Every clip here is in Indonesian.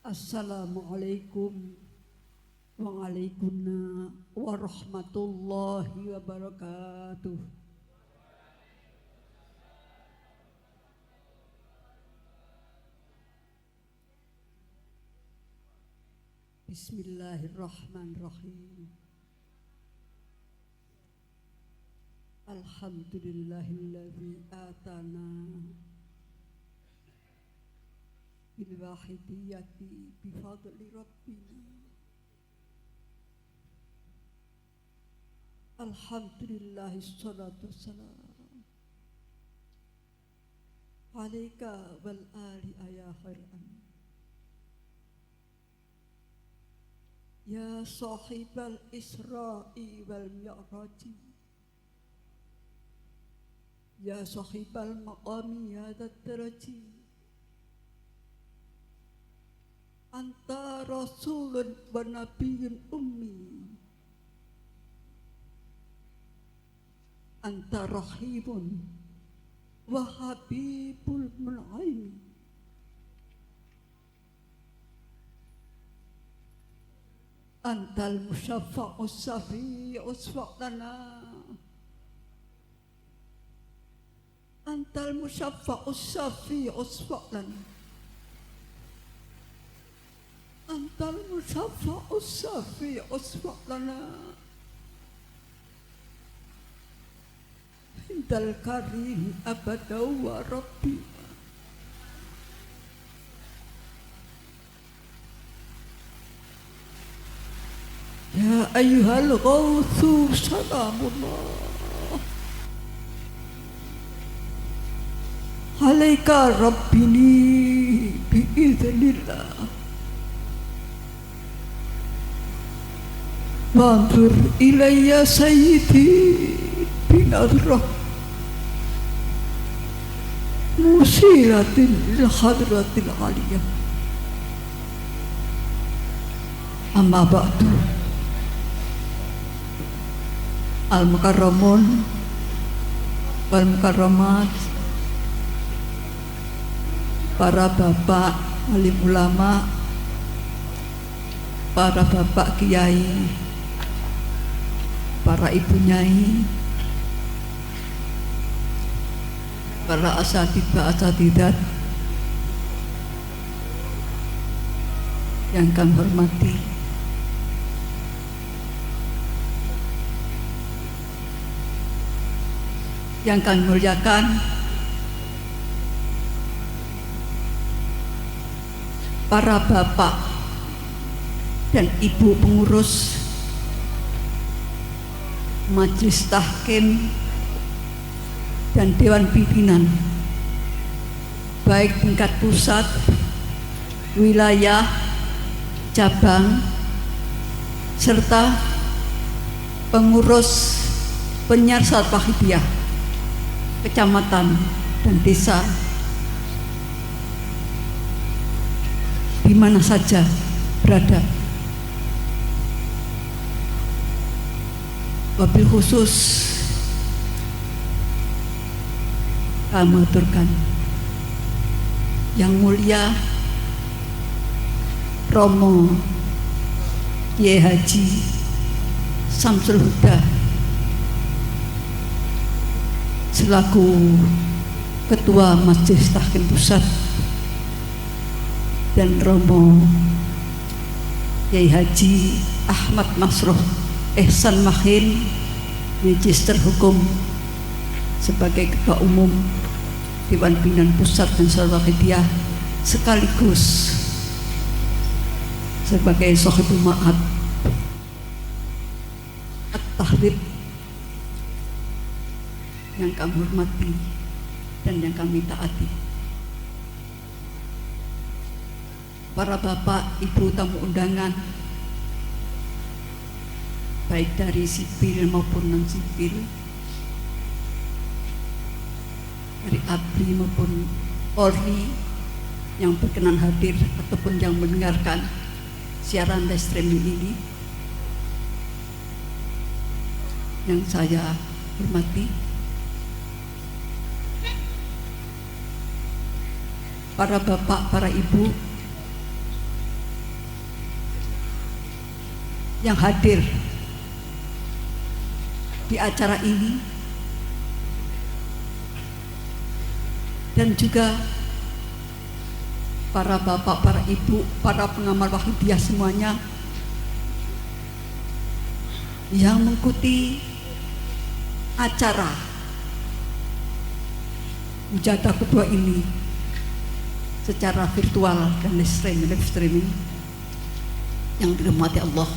Assalamualaikum waalaikumsalam warahmatullahi wabarakatuh. Bismillahirrahmanirrahim. Alhamdulillahilladzi atana bil wahidiyati bi fadli rabbina. Alhamdulillah salatu wassalam alaika wal ali ya khairan ya sahibal isra'i wal mi'raji ya sahibal maqami hadad daraji anta rasulun wa nabiyyun ummi anta rahibun wa habibul mun'im antal musyaffa'us safi'us fa'lana antal musyaffa'us safi'us fa'lana antal musyaffa'us safi'us fa'lana indal karim abada wa rabbi. Ya ayyuhal ghawthu salamullah alaika rabbini bi'idhnillah wanzur ilayya sayyidi binadrah musilatin lil hadratil aliyah. Amma ba'du. Al-mukarramun wal mukarramat, para bapak alim ulama, para bapak kiai, para ibu nyai, para asatidah yang kami hormati, yang kami muliakan, para bapak dan ibu pengurus Majelis Tahkim dan Dewan Pimpinan baik tingkat pusat, wilayah, cabang, serta pengurus penyiar Wahidiyah kecamatan dan desa di mana saja berada. Wabil khusus kami aturkan yang mulia Romo Kiai Haji Samsul Huda selaku Ketua Majelis Tahkim Pusat dan Romo Kiai Haji Ahmad Masroh Ihsan Mahin Magister Hukum sebagai Ketua Umum Dewan Pimpinan Pusat dan Wahidiyah sekaligus sebagai Sohibul Ma'ad At-Tahrib yang kami hormati dan yang kami taati. Para bapak, ibu tamu undangan baik dari sipil maupun non sipil, dari ABRI maupun Polri yang berkenan hadir ataupun yang mendengarkan siaran live streaming ini, yang saya hormati, para bapak, para ibu, yang hadir di acara ini, dan juga para bapak, para ibu, para pengamal Wahidiyah semuanya yang mengikuti acara mujahadah kedua ini secara virtual dan live streaming yang dirahmati Allah.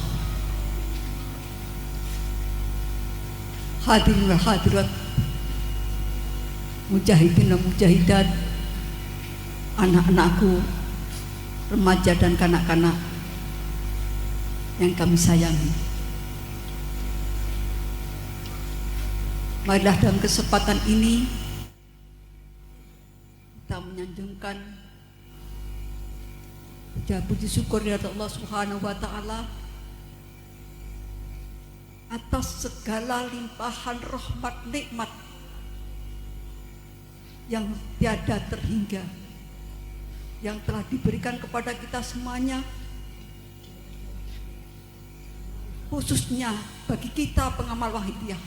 Hadirin wal hadirat, mujahidin dan mujahidat, anak-anakku, remaja dan kanak-kanak yang kami sayangi. Marilah dalam kesempatan ini kita menyanjungkan puja puji syukur kepada Allah Subhanahu wa taala atas segala limpahan rahmat nikmat yang tiada terhingga yang telah diberikan kepada kita semuanya, khususnya bagi kita pengamal Wahidiyah.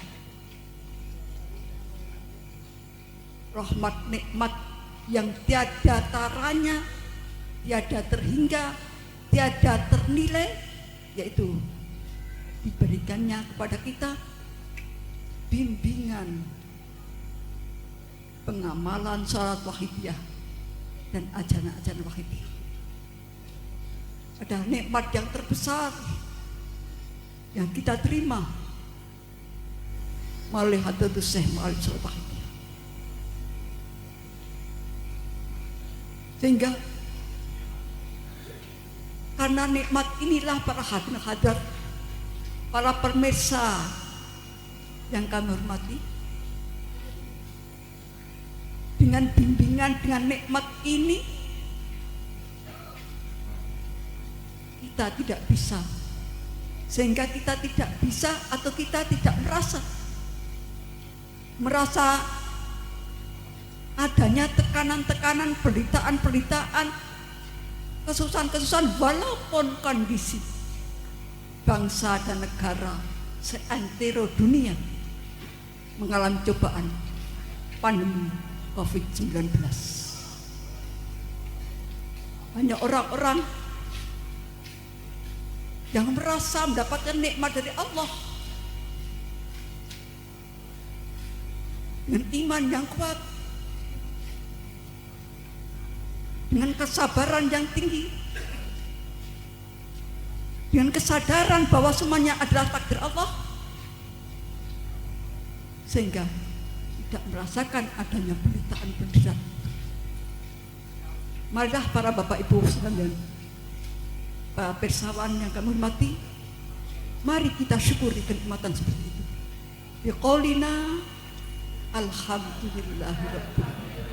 Rahmat nikmat yang tiada taranya, tiada terhingga, tiada ternilai, yaitu diberikannya kepada kita bimbingan pengamalan salat Wahidiyah dan ajaran-ajaran Wahidiyah. Ada nikmat yang terbesar yang kita terima melalui Hadratus Syekh, melalui salat Wahidiyah. Sehingga karena nikmat inilah para hadirin hadirat, para pemirsa yang kami hormati, dengan bimbingan, dengan nikmat ini kita tidak bisa, sehingga kita tidak bisa atau kita tidak merasa adanya tekanan-tekanan, penderitaan-penderitaan, kesusahan-kesusahan, walaupun kondisi bangsa dan negara seantero dunia mengalami cobaan pandemi COVID-19. Banyak orang-orang yang merasa mendapatkan nikmat dari Allah dengan iman yang kuat, dengan kesabaran yang tinggi, dengan kesadaran bahwa semuanya adalah takdir Allah, sehingga tidak merasakan adanya penderitaan. Marilah para bapak ibu sekalian, para pirsawan yang kami hormati, mari kita syukuri kenikmatan seperti itu. Biqaulina alhamdulillahirabbil alamin.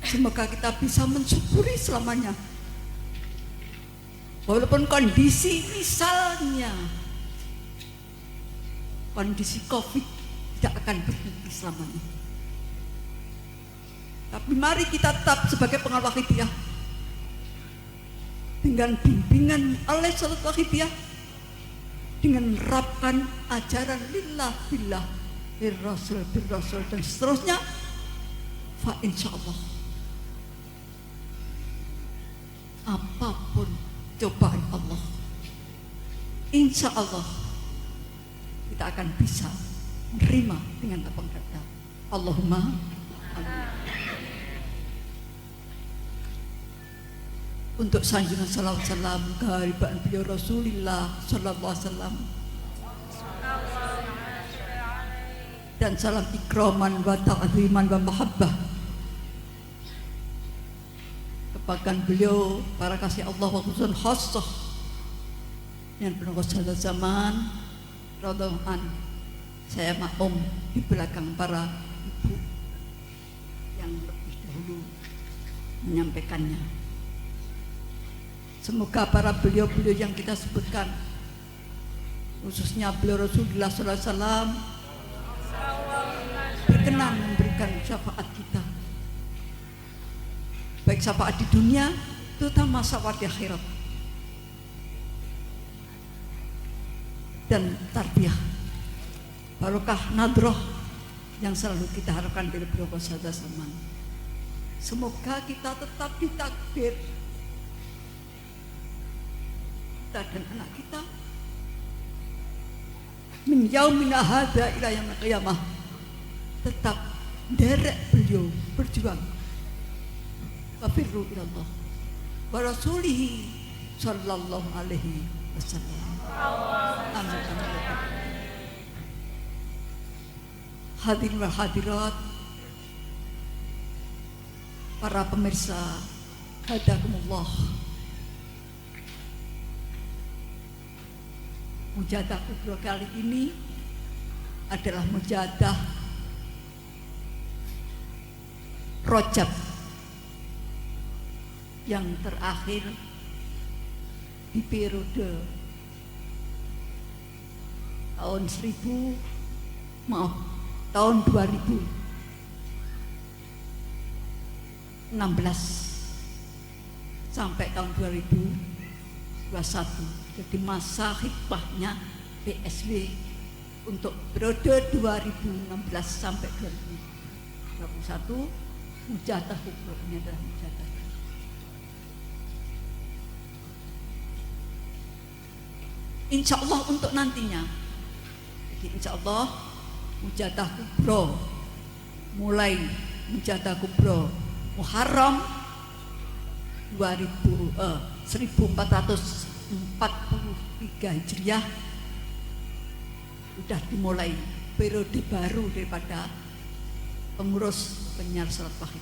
Semoga kita bisa mensyukuri selamanya. Walaupun kondisi misalnya kondisi COVID tidak akan berhenti selamanya, tapi mari kita tetap sebagai pengawal Wahidiyah dengan bimbingan oleh salat Wahidiyah, dengan menerapkan ajaran lillah billah birrasul dan seterusnya, fa insyaallah apapun cobaan Allah, insya Allah kita akan bisa menerima dengan lapang dada. Allahumma amin. Untuk sanjungan salawat salam kehadiran beliau Rasulullah sallallahu alaihi wasallam dan salam ikraman wa ta'ziman wa mahabbah kepada beliau para kasih Allah wa khusus khassah yang penuh sahabat zaman radhiyallahu an. Saya maklum di belakang para ibu yang lebih dahulu menyampaikannya. Semoga para beliau-beliau yang kita sebutkan, khususnya beliau Rasulullah SAW, berkenan memberikan syafaat kita, baik syafaat di dunia, terutama syafaat di akhirat. dan tarbiyah, barokah nadroh yang selalu kita harapkan dari beliau Sahadat Zaman. Semoga kita tetap ditakdir, kita dan anak kita, min yaumina hadza ila yaumil qiyamah, tetap derek beliau berjuang. Wafirru ilallah wa rasulihi sallallahu alaihi wasallam. Amin. Hadirin wa hadirat, para pemirsa, hadakumullah. Mujadah kubro kali ini adalah mujadah Rajab yang terakhir di periode tahun 2016 sampai tahun 2021. Jadi masa khidmahnya PSW untuk periode 2016 sampai 2021, mujadah kubro ini adalah mujadah. Insya Allah untuk nantinya, jadi insya Allah mujadah kubro, mulai mujadah kubro Muharram 1443 Hijriah sudah dimulai periode baru daripada pengurus penyiar salat wahid.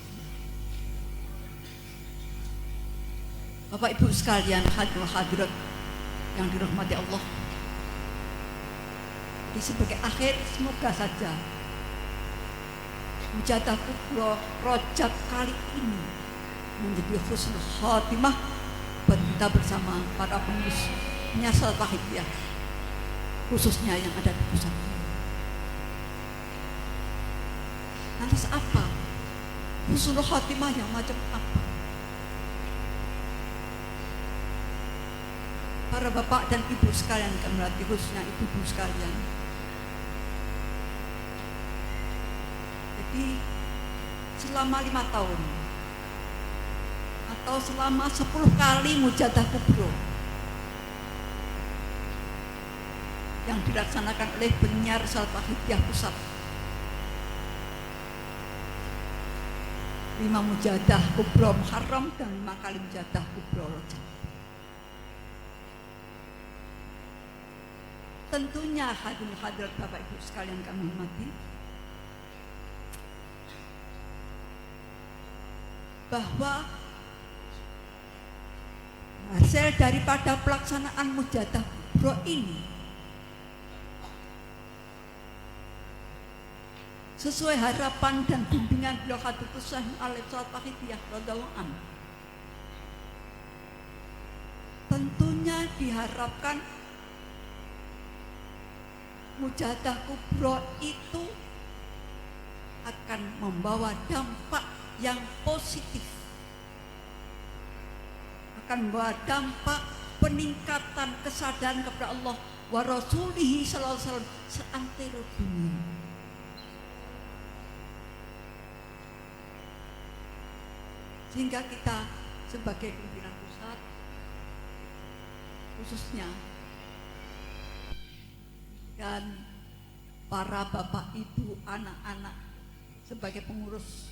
Bapak Ibu sekalian, hadirin hadirat yang dirahmati Allah, di sebagai akhir, semoga saja mujadah kubro Rajab kali ini menjadi husnul khatimah buat kita bersama para pengurus penyiar salat wahid ya, khususnya yang ada di pusat. Lantas apa husnul khatimah yang macam apa? Para bapak dan ibu sekalian, kami khususnya ibu-ibu sekalian. Jadi selama 5 tahun atau selama 10 kali mujadah kubro yang dilaksanakan oleh penyiar salat wahidiyah pusat, 5 mujadah kubro Muharram dan 5 kali mujadah kubro Rajab. Tentunya hadirin hadirat Bapak Ibu sekalian kami hormati, bahwa hasil daripada pelaksanaan mujadah kubro ini sesuai harapan dan bimbingan beliau Khatibus Syekh Alif Salat Wahidiyah radhiyallahu anhu. Tentunya diharapkan mujadah kubro itu akan membawa dampak yang positif, akan membawa dampak peningkatan kesadaran kepada Allah wa rasulihi sallallahu alaihi wasallam seantero dunia. Sehingga kita sebagai pimpinan pusat, khususnya, dan para bapak ibu anak-anak sebagai pengurus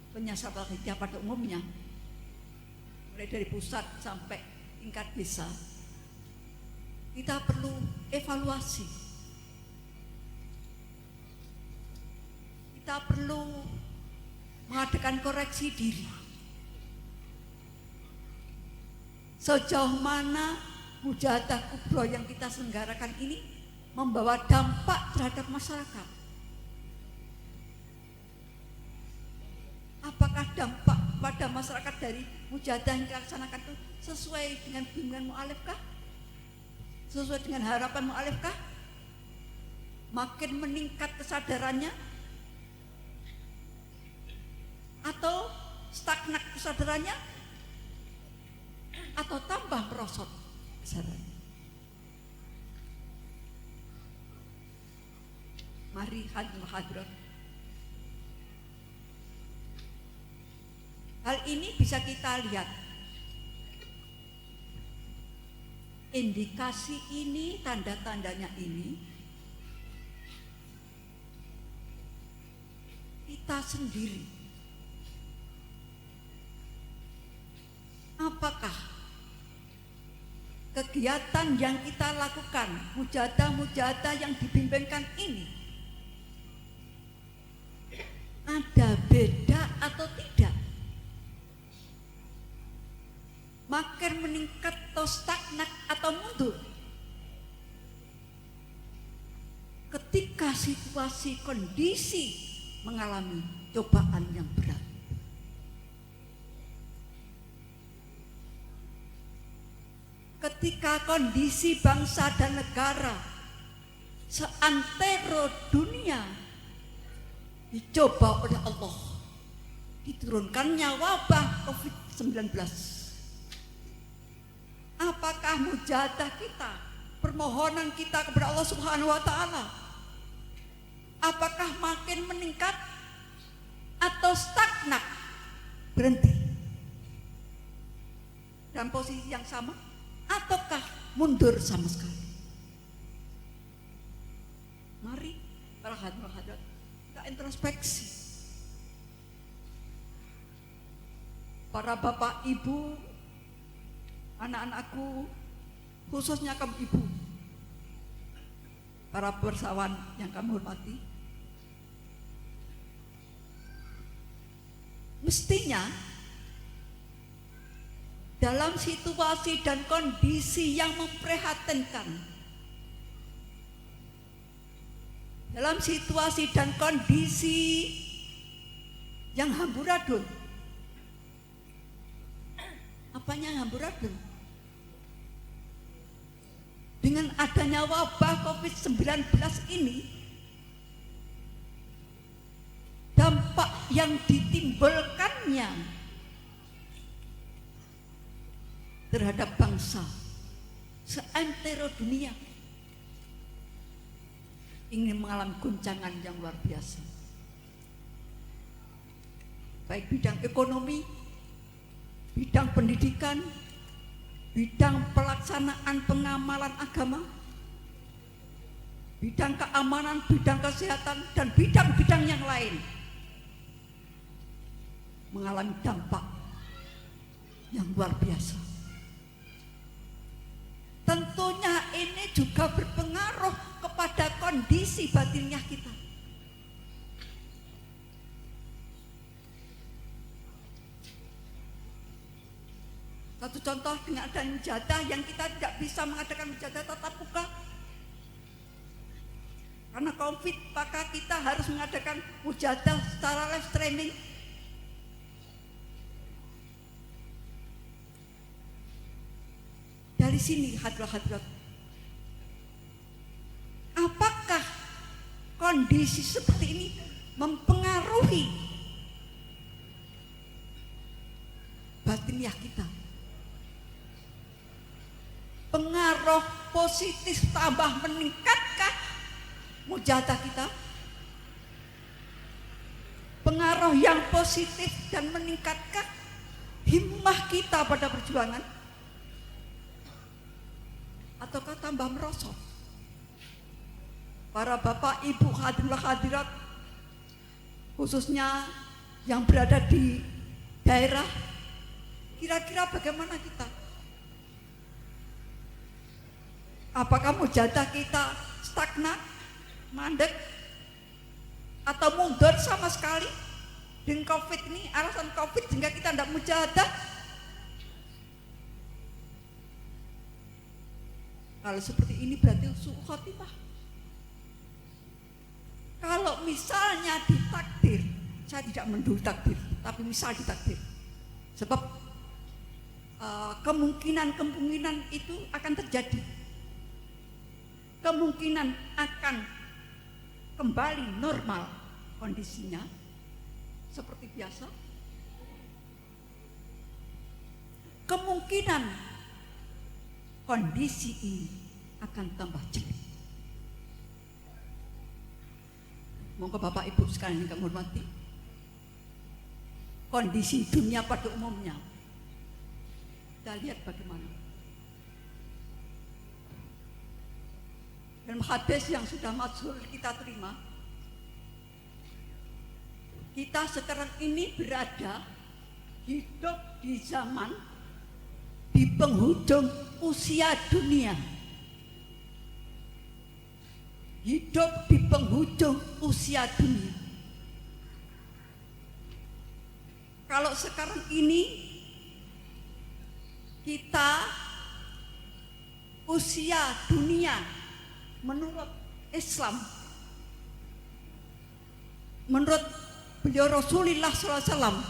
penyiar salat wahidiyah pada umumnya, mulai dari pusat sampai tingkat desa, kita perlu evaluasi, kita perlu mengadakan koreksi diri. Sejauh mana mujadah kubro yang kita selenggarakan ini membawa dampak terhadap masyarakat? Apakah dampak pada masyarakat dari mujadah yang dilaksanakan itu sesuai dengan bimbingan mu'alif kah? Sesuai dengan harapan mu'alif kah? Makin meningkat kesadarannya? Atau stagnan kesadarannya? Atau tambah merosot kesadarannya? Mari hadirat. Hal ini bisa kita lihat. Indikasi ini, tanda-tandanya ini, kita sendiri. Apakah kegiatan yang kita lakukan, mujahadah-mujahadah yang dibimbingkan ini, ada beda atau tidak? Makin meningkat atau stagnan atau mundur? Ketika situasi kondisi mengalami cobaan yang berat. Ketika kondisi bangsa dan negara seantero dunia dicoba oleh Allah, diturunkannya wabah COVID-19. Apakah mujahadah kita, permohonan kita kepada Allah Subhanahu wa Ta'ala, apakah makin meningkat atau stagnan, berhenti dalam posisi yang sama, ataukah mundur sama sekali? Mari para hadirat kita introspeksi. Para bapak, ibu, anak-anakku, khususnya kamu ibu, para persawan yang kami hormati, mestinya dalam situasi dan kondisi yang memprihatinkan, dalam situasi dan kondisi yang amburadul. Apanya amburadul? Dengan adanya wabah COVID-19 ini, dampak yang ditimbulkannya terhadap bangsa seantero dunia ingin mengalami guncangan yang luar biasa, baik bidang ekonomi, bidang pendidikan, bidang pelaksanaan pengamalan agama, bidang keamanan, bidang kesehatan, dan bidang-bidang yang lain mengalami dampak yang luar biasa. Tentunya ini juga berpengaruh kepada kondisi batinnya kita. Satu contoh, dengan adanya mujahadah yang kita tidak bisa mengadakan mujahadah tatap muka karena COVID, maka kita harus mengadakan mujahadah secara live streaming. Dari sini hadirat, apakah kondisi seperti ini mempengaruhi batiniah kita? Pengaruh positif tambah meningkatkah mujahadah kita? Pengaruh yang positif dan meningkatkah himmah kita pada perjuangan? Ataukah tambah merosot? Para bapak, ibu, hadirat, khususnya yang berada di daerah, kira-kira bagaimana kita? Apakah mujahadah kita stagnan, mandek, atau mundur sama sekali? Dengan COVID ini, alasan COVID sehingga kita tidak mujahadah? Kalau seperti ini berarti su'ul khotimah. Kalau misalnya ditakdir, saya tidak mendukung takdir, tapi misal ditakdir, sebab kemungkinan itu akan terjadi, kemungkinan akan kembali normal kondisinya seperti biasa, kemungkinan kondisi ini akan tambah jelek. Monggo Bapak Ibu sekalian yang kami hormati, kondisi dunia pada umumnya kita lihat bagaimana. Dalam hadis yang sudah masyhur kita terima, kita sekarang ini berada hidup di zaman di penghujung usia dunia. Hidup di penghujung usia dunia. Kalau sekarang ini kita usia dunia menurut Islam, menurut beliau Rasulullah SAW,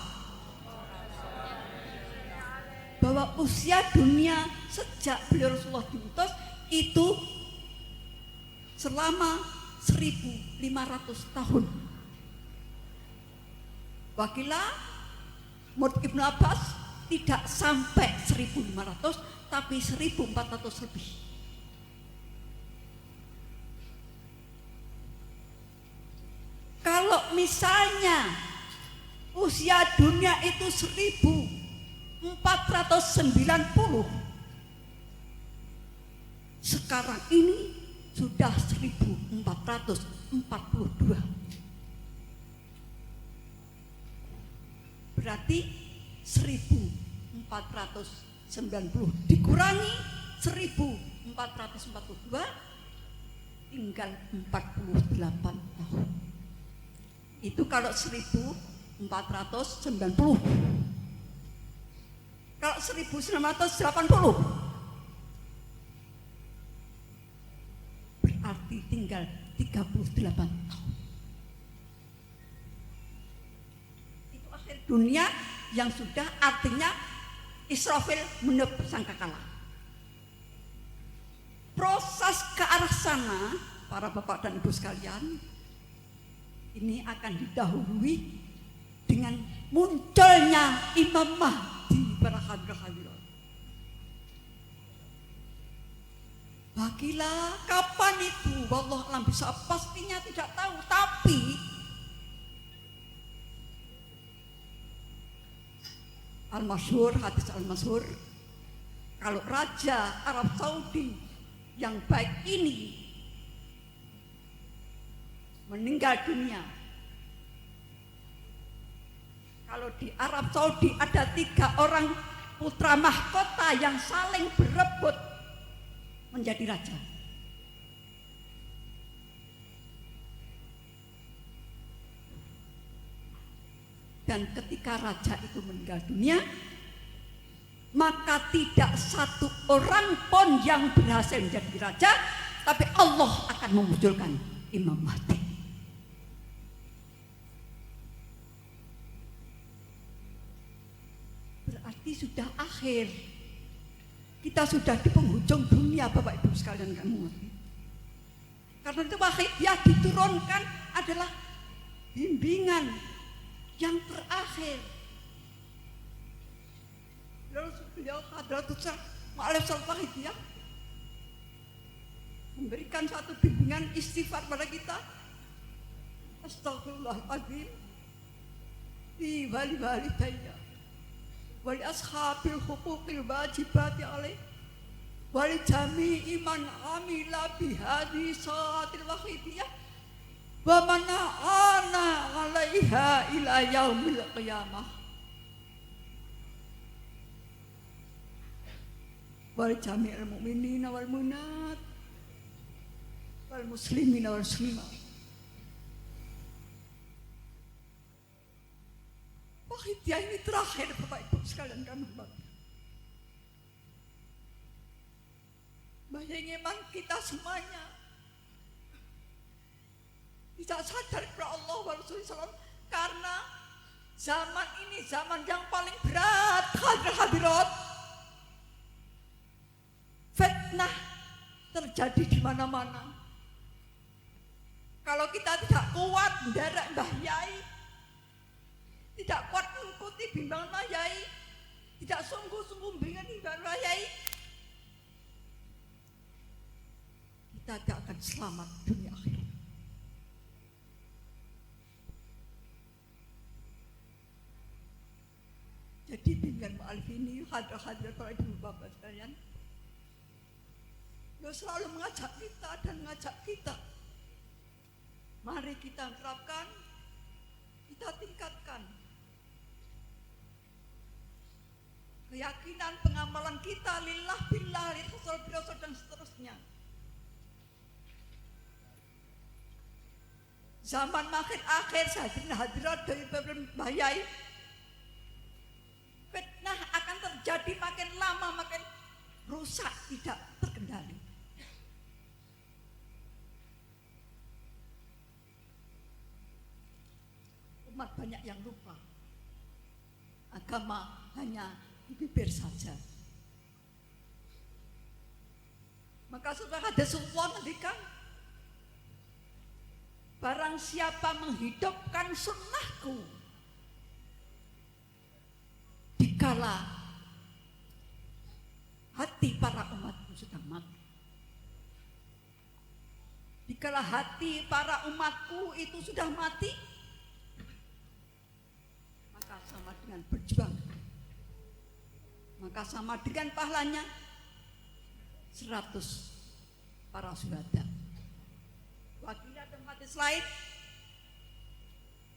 bahwa usia dunia sejak beliau Rasulullah diutus itu selama 1500 tahun. Wakilah menurut Ibnu Abbas tidak sampai 1500 tapi 1400 lebih. Kalau misalnya usia dunia itu 1490, sekarang ini sudah 1442. Berarti 1490 dikurangi 1442 tinggal 48 tahun. Itu kalau 1490. Kalau 1980 berarti tinggal 38 tahun. Itu akhir dunia yang sudah artinya Israfil menebus sangkakala. Proses ke arah sana, para bapak dan ibu sekalian, ini akan didahului dengan munculnya Imam Mahdi para hadirat. Bagilah kapan itu, wallah alam bisa pastinya tidak tahu, tapi al-masyhur, hadis al-masyhur, kalau Raja Arab Saudi yang baik ini meninggal dunia, kalau di Arab Saudi ada 3 orang putra mahkota yang saling berebut menjadi raja. Dan ketika raja itu meninggal dunia, maka tidak satu orang pun yang berhasil menjadi raja, tapi Allah akan memunculkan Imam Mahdi. Berarti sudah akhir. Kita sudah di penghujung dunia, Bapak Ibu sekalian kan mengerti. Karena itu wahidiyah diturunkan adalah bimbingan yang terakhir. Lalu beliau Hadratus Syekh Ma'arif Al-Wahidiyah memberikan satu bimbingan istighfar pada kita. Astaghfirullahaladzim li walidayya wa li ashabil huquqil wajibati alaih wa li jami'i man amila bihadhi sa'atil wahidiyah wa mana ana 'alaiha ila yaumil qiyamah wa jami'il mu'minina wal mu'minat wal muslimina wal muslimat. Wahidiyah ini terakhir, Bapak Ibu sekalian kami hormati. Bayangin memang kita semuanya tidak sadar kepada Allah wa Rasulullah SAW, karena zaman ini zaman yang paling berat hadirat. Fitnah terjadi di mana-mana. Kalau kita tidak kuat menderek Mbah Yai, tidak kuat mengikuti bimbingan Mbah Yai, tidak sungguh-sungguh bimbingan Mbah Yai, kita tidak akan selamat dunia akhirat. begini, hadir-hadir para ibu bapak sekalian, dia selalu mengajak kita dan mengajak kita. Mari kita terapkan, kita tingkatkan keyakinan pengamalan kita lillah billah, rasul dan seterusnya. Zaman makin akhir, hadirat dari bahayai, fitnah akan terjadi makin lama makin rusak, tidak terkendali. Umat banyak yang lupa agama hanya di bibir saja. Maka sudah ada sebuah ngendikan, barang siapa menghidupkan sunnahku dikala hati para umatku sudah mati. Dikala hati para umatku itu sudah mati, maka sama dengan berjuang, maka sama dengan pahalanya 100 para syuhada. Wakilnya dan hadis lain,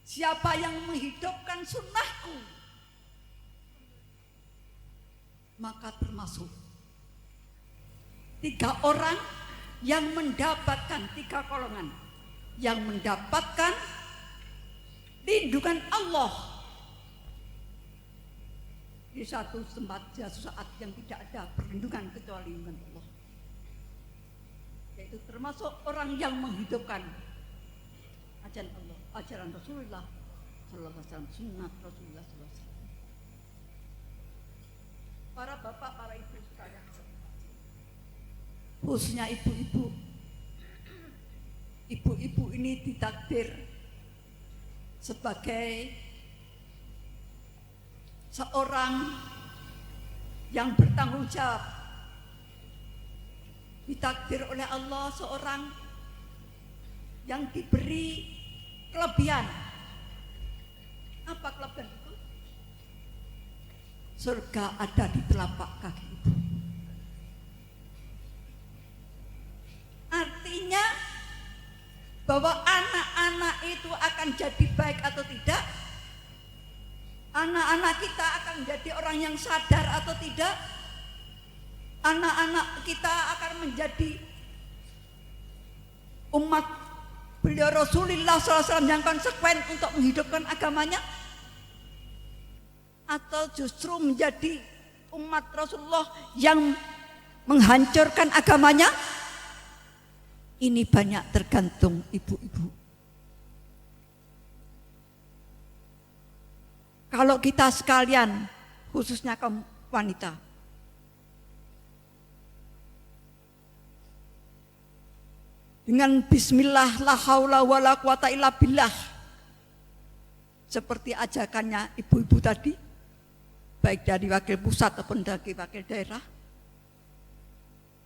siapa yang menghidupkan sunnahku, maka termasuk 3 orang yang mendapatkan 3 golongan yang mendapatkan lindungan Allah di satu tempat, saat yang tidak ada perlindungan kecuali lindungan Allah, yaitu termasuk orang yang menghidupkan ajaran Allah, ajaran Rasulullah sallallahu alaihi wasallam, sunnah Rasulullah sallallahu alaihi wasallam. Para bapak, para ibu sekalian, khususnya ibu-ibu, ibu-ibu ini ditakdir sebagai seorang yang bertanggung jawab, ditakdir oleh Allah seorang yang diberi kelebihan. Apa kelebihan itu? Surga ada di telapak kaki ibu. Artinya bahwa anak-anak itu akan jadi baik atau tidak, anak-anak kita akan menjadi orang yang sadar atau tidak, anak-anak kita akan menjadi umat beliau Rasulullah SAW yang konsekuen untuk menghidupkan agamanya, atau justru menjadi umat Rasulullah yang menghancurkan agamanya. Ini banyak tergantung ibu-ibu. Kalau kita sekalian, khususnya kaum wanita, dengan bismillah la haula wala quwata illa billah, seperti ajakannya ibu-ibu tadi, baik dari wakil pusat ataupun dari wakil daerah,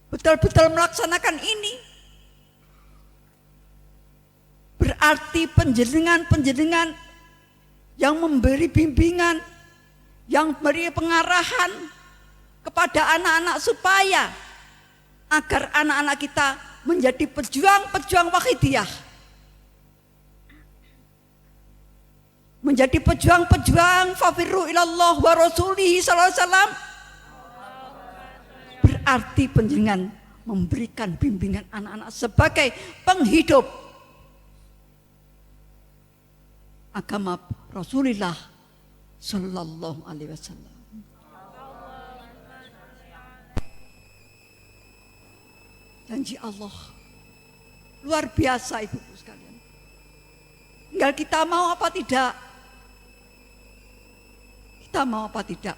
betul-betul melaksanakan ini, berarti penjenengan yang memberi bimbingan, yang memberi pengarahan kepada anak-anak supaya agar anak-anak kita menjadi pejuang-pejuang wahidiyah, menjadi pejuang-pejuang fafirru ilallah wa rasulihi sallallahu alaihi wasallam. Berarti penjenengan memberikan bimbingan anak-anak sebagai penghidup agama Rasulullah sallallahu alaihi wasallam. Janji Allah luar biasa ibu-ibu sekalian. Tinggal kita mau apa tidak. Kita mau apa tidak.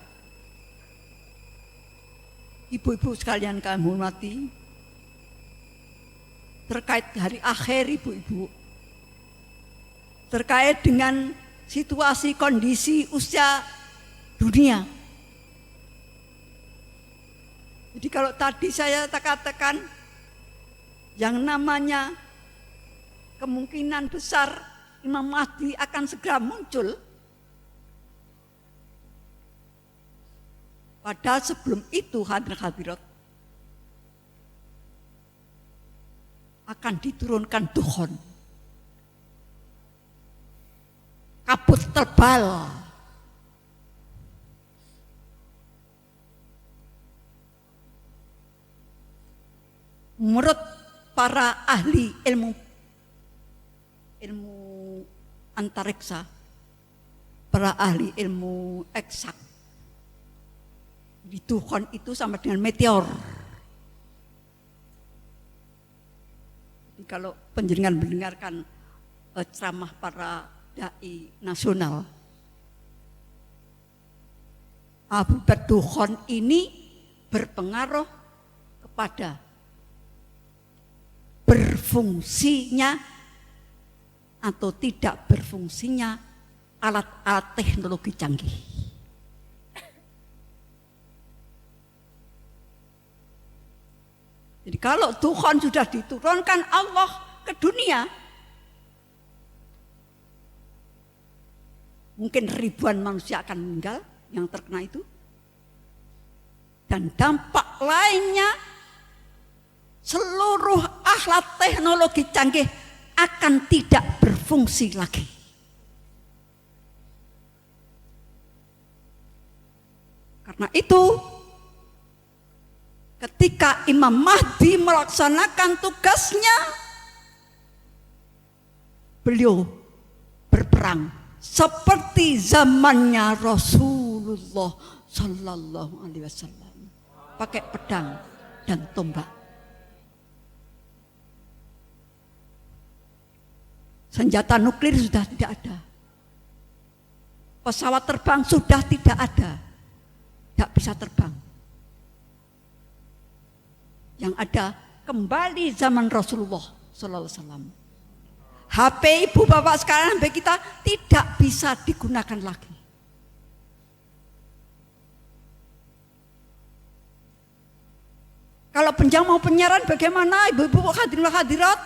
Ibu-ibu sekalian kami hormati, terkait hari akhir ibu-ibu, terkait dengan situasi kondisi usia dunia. Jadi kalau tadi saya katakan yang namanya kemungkinan besar Imam Mahdi akan segera muncul, Padahal sebelum itu hadirat akan diturunkan dukhon, kabut tebal, menurut para ahli ilmu antariksa, para ahli ilmu eksak, di dukhon itu sama dengan meteor. Kalau penjenengan mendengarkan ceramah para dai nasional, akibat dukhon ini berpengaruh kepada berfungsinya atau tidak berfungsinya alat-alat teknologi canggih. Jadi kalau dukhon sudah diturunkan Allah ke dunia, mungkin ribuan manusia akan meninggal yang terkena itu. Dan dampak lainnya, seluruh alat teknologi canggih akan tidak berfungsi lagi. Karena itu, ketika Imam Mahdi melaksanakan tugasnya, beliau berperang seperti zamannya Rasulullah Sallallahu Alaihi Wasallam, pakai pedang dan tombak. Senjata nuklir sudah tidak ada, pesawat terbang sudah tidak ada, tidak bisa terbang. Yang ada kembali zaman Rasulullah Sallallahu Alaihi Wasallam. HP ibu bapak sekarang bagi kita tidak bisa digunakan lagi. Kalau Penjang mau penyiaran bagaimana ibu-ibu hadirat,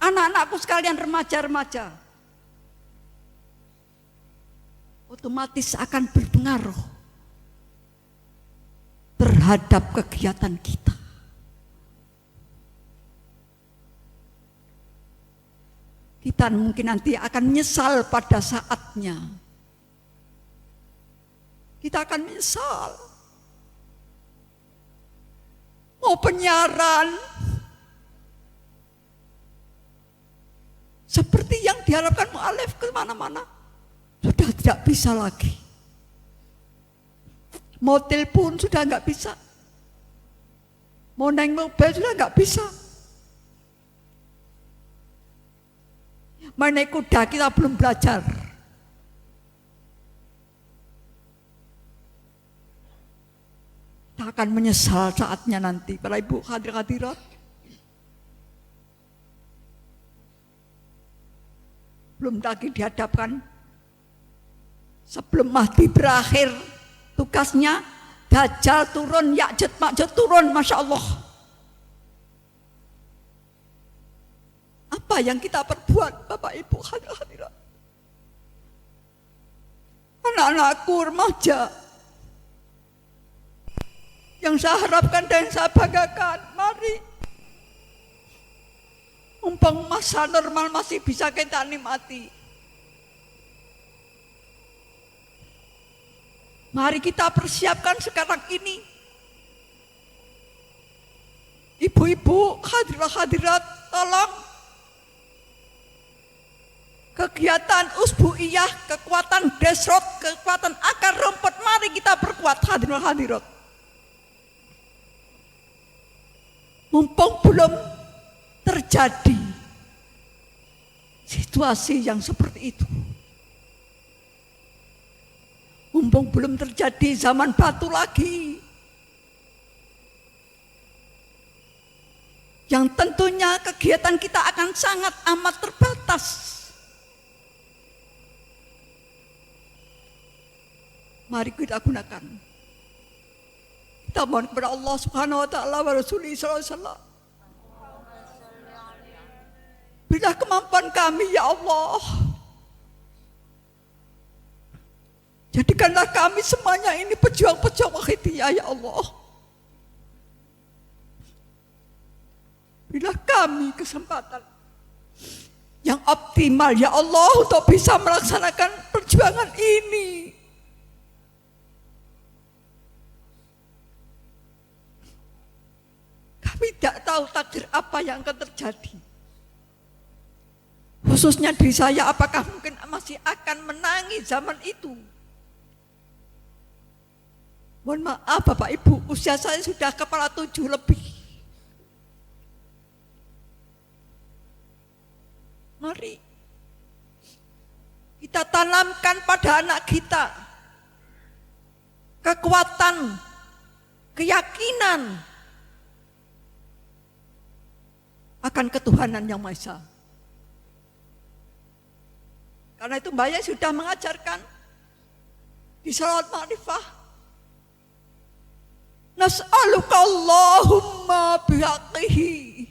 anak-anakku sekalian remaja-remaja, otomatis akan berpengaruh terhadap kegiatan kita. Kita mungkin nanti akan menyesal pada saatnya. Kita akan menyesal. Mau penyiaran seperti yang diharapkan mu'alif kemana-mana, sudah tidak bisa lagi. Mau telepon sudah nggak bisa. Mau naik mobil sudah nggak bisa. Naik kuda kita belum belajar. Kita akan menyesal saatnya nanti, para ibu hadirat. Belum lagi dihadapkan sebelum Mahdi berakhir tugasnya, Dajjal turun, Ya'juj Ma'juj turun, Masya Allah. Apa yang kita perbuat, Bapak Ibu hadirat? Anak-anakku remaja yang saya harapkan dan saya banggakan, mari mumpung masa normal masih bisa kita nikmati, mari kita persiapkan sekarang ini. Ibu-ibu hadirat, tolong kegiatan usbu'iyah, kekuatan desrot, kekuatan akar rumput, mari kita perkuat hadirat. Mumpung belum terjadi situasi yang seperti itu, mumpung belum terjadi zaman batu lagi, yang tentunya kegiatan kita akan sangat amat terbatas. Mari kita gunakan. Kita mohon kepada Allah Subhanahu wa taala wa Rasulullah sallallahu alaihi wasallam. Berilah kemampuan kami ya Allah. Jadikanlah kami semuanya ini pejuang-pejuang wahidiyah ya Allah. Bila kami kesempatan yang optimal ya Allah untuk bisa melaksanakan perjuangan ini. Kami tidak tahu takdir apa yang akan terjadi. Khususnya diri saya, apakah mungkin masih akan menangi zaman itu? Mohon maaf Bapak Ibu, usia saya sudah kepala 7 lebih. Mari kita tanamkan pada anak kita kekuatan, keyakinan akan ketuhanan yang Maha Esa. Karena itu Mbak Yai sudah mengajarkan di Sholawat Ma'rifah, nas'aluka Allahumma bihaqqihi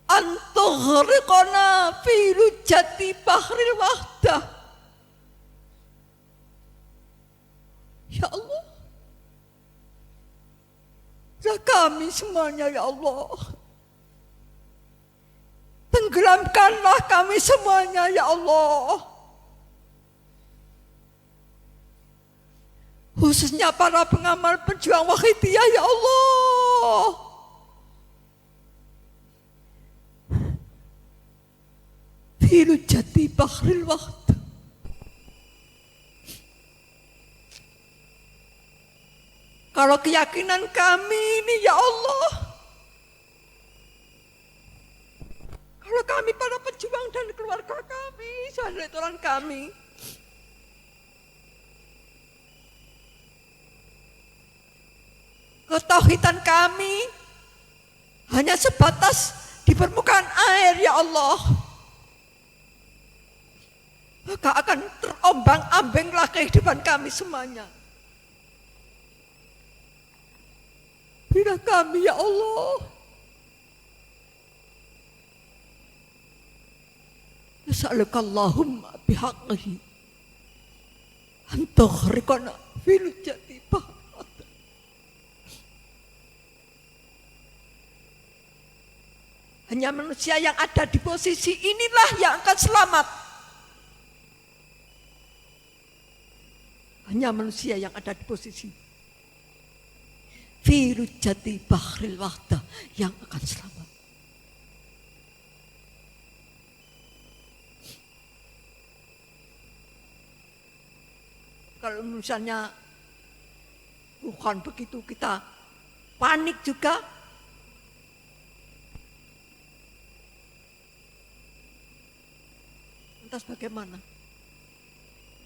antughriqana fi lujjati bahril wahdah. Ya Allah, ya kami semuanya ya Allah, tenggelamkanlah kami semuanya ya Allah. Khususnya para pengamal pejuang wahidiyah ya Allah. Fi lujjati bahril wahdah. Kalau keyakinan kami ini ya Allah, kalau kami para pejuang dan keluarga kami, saudara-saudara kami, ketauhidan kami hanya sebatas di permukaan air ya Allah, maka akan terombang-ambinglah kehidupan kami semuanya. Bila kami ya Allah nas'aluka Allahumma bihaqqihi antughriqana fi lujjati bahril. Hanya manusia yang ada di posisi inilah yang akan selamat. Hanya manusia yang ada di posisi fi lujjati bahril wahdah yang akan selamat. Kalau misalnya bukan begitu, kita panik juga. Lantas bagaimana?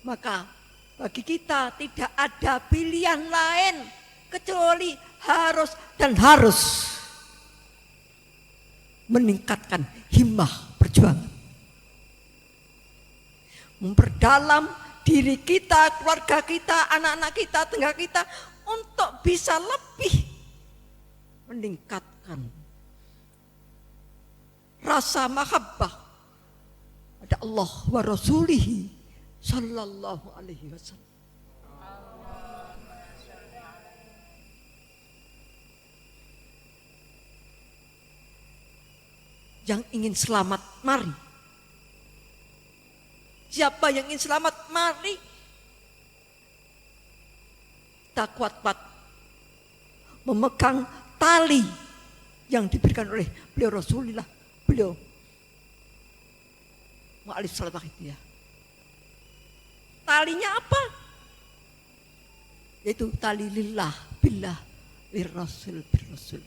Maka bagi kita tidak ada pilihan lain kecuali harus meningkatkan himmah perjuangan. Memperdalam diri kita, keluarga kita, anak-anak kita, tetangga kita untuk bisa lebih meningkatkan rasa mahabbah pada Allah wa Rasulihi sallallahu alaihi wasallam. Yang ingin selamat, mari. Siapa yang ingin selamat, mari. Kita kuat-kuat memegang tali yang diberikan oleh beliau Rasulullah, beliau Ma'alif Salat Wahidiyah. Talinya apa? Yaitu tali lillah, billah, lirrasul, birrasul.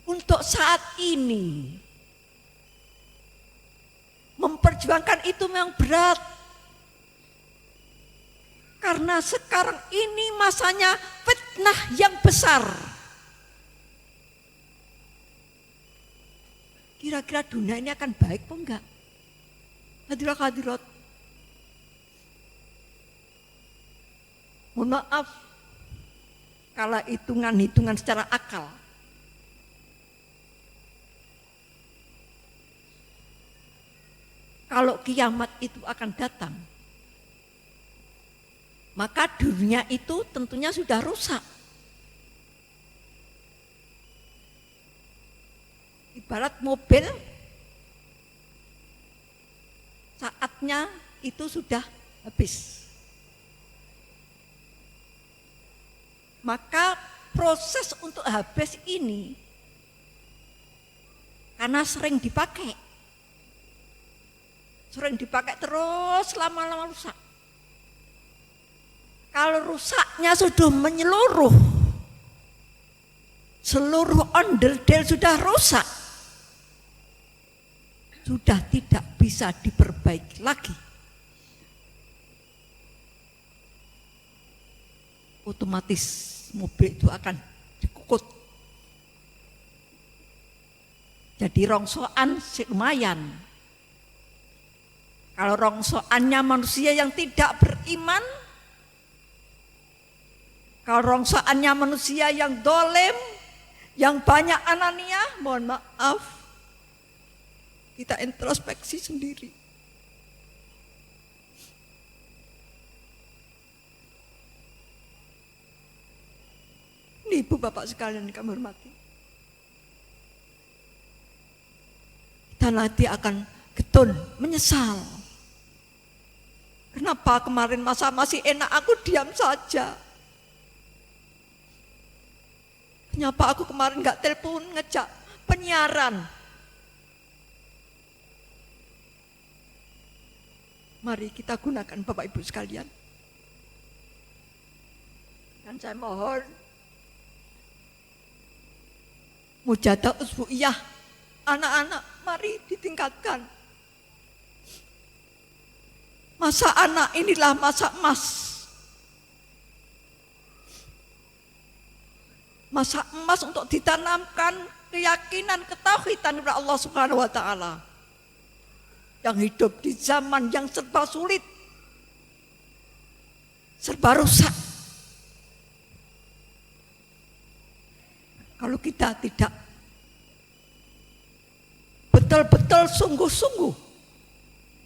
Untuk saat ini memperjuangkan itu memang berat. Karena sekarang ini masanya fitnah yang besar. Kira-kira dunia ini akan baik apa enggak? Hadirat-hadirat, mohon maaf kalau hitungan-hitungan secara akal, kalau kiamat itu akan datang, maka dunia itu tentunya sudah rusak. Ibarat mobil, saatnya itu sudah habis. Maka proses untuk habis ini karena sering dipakai terus lama-lama rusak. Kalau rusaknya sudah menyeluruh, seluruh onderdil sudah rusak, sudah tidak bisa diperbaiki lagi, otomatis mobil itu akan dikukut. Jadi rongsokan lumayan. Kalau rongsokannya manusia yang tidak beriman, kalau rongsokannya manusia yang dolim, yang banyak anania, mohon maaf, kita introspeksi sendiri. Ini ibu bapak sekalian yang kami hormati, kita nanti akan getun, menyesal. Kenapa kemarin masa masih enak aku diam saja? Kenapa aku kemarin gak telepon ngejak penyiaran? Mari kita gunakan Bapak Ibu sekalian. Dan saya mohon mujadah usbu'iyah, anak-anak mari ditingkatkan. Masa anak inilah masa emas. Masa emas untuk ditanamkan keyakinan, ketauhidan kepada Allah Subhanahu wa taala. Yang hidup di zaman yang serba sulit, serba rusak. Kalau kita tidak betul-betul sungguh-sungguh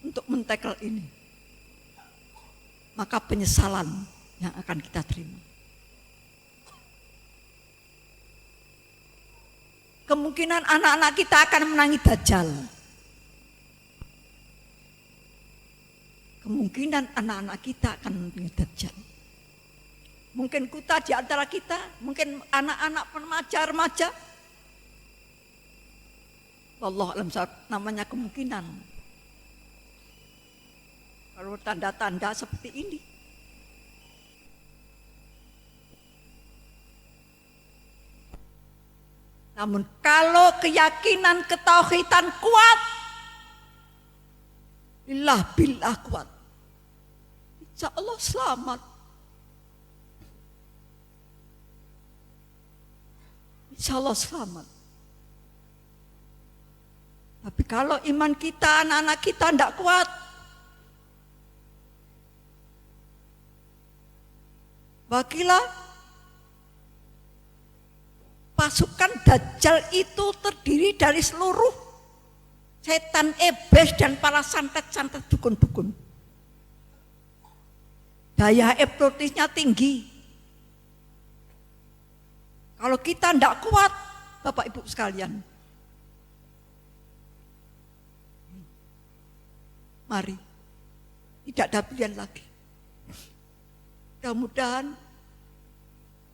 untuk mentekel ini, maka penyesalan yang akan kita terima. Kemungkinan anak-anak kita akan menangi Dajjal. Kemungkinan anak-anak kita akan menangi Dajjal. Mungkin kita di antara kita, mungkin anak-anak remaja. Wallahu a'lam, namanya kemungkinan. Kalau tanda-tanda seperti ini, namun kalau keyakinan ketauhidan kuat, billah kuat, insya Allah selamat. Insya Allah selamat. Tapi kalau iman kita, anak-anak kita tidak kuat, bagilah pasukan Dajjal itu terdiri dari seluruh setan iblis dan para santet-santet dukun-dukun. Daya hipnotisnya tinggi. Kalau kita tidak kuat, Bapak Ibu sekalian, mari, tidak ada pilihan lagi. Mudah-mudahan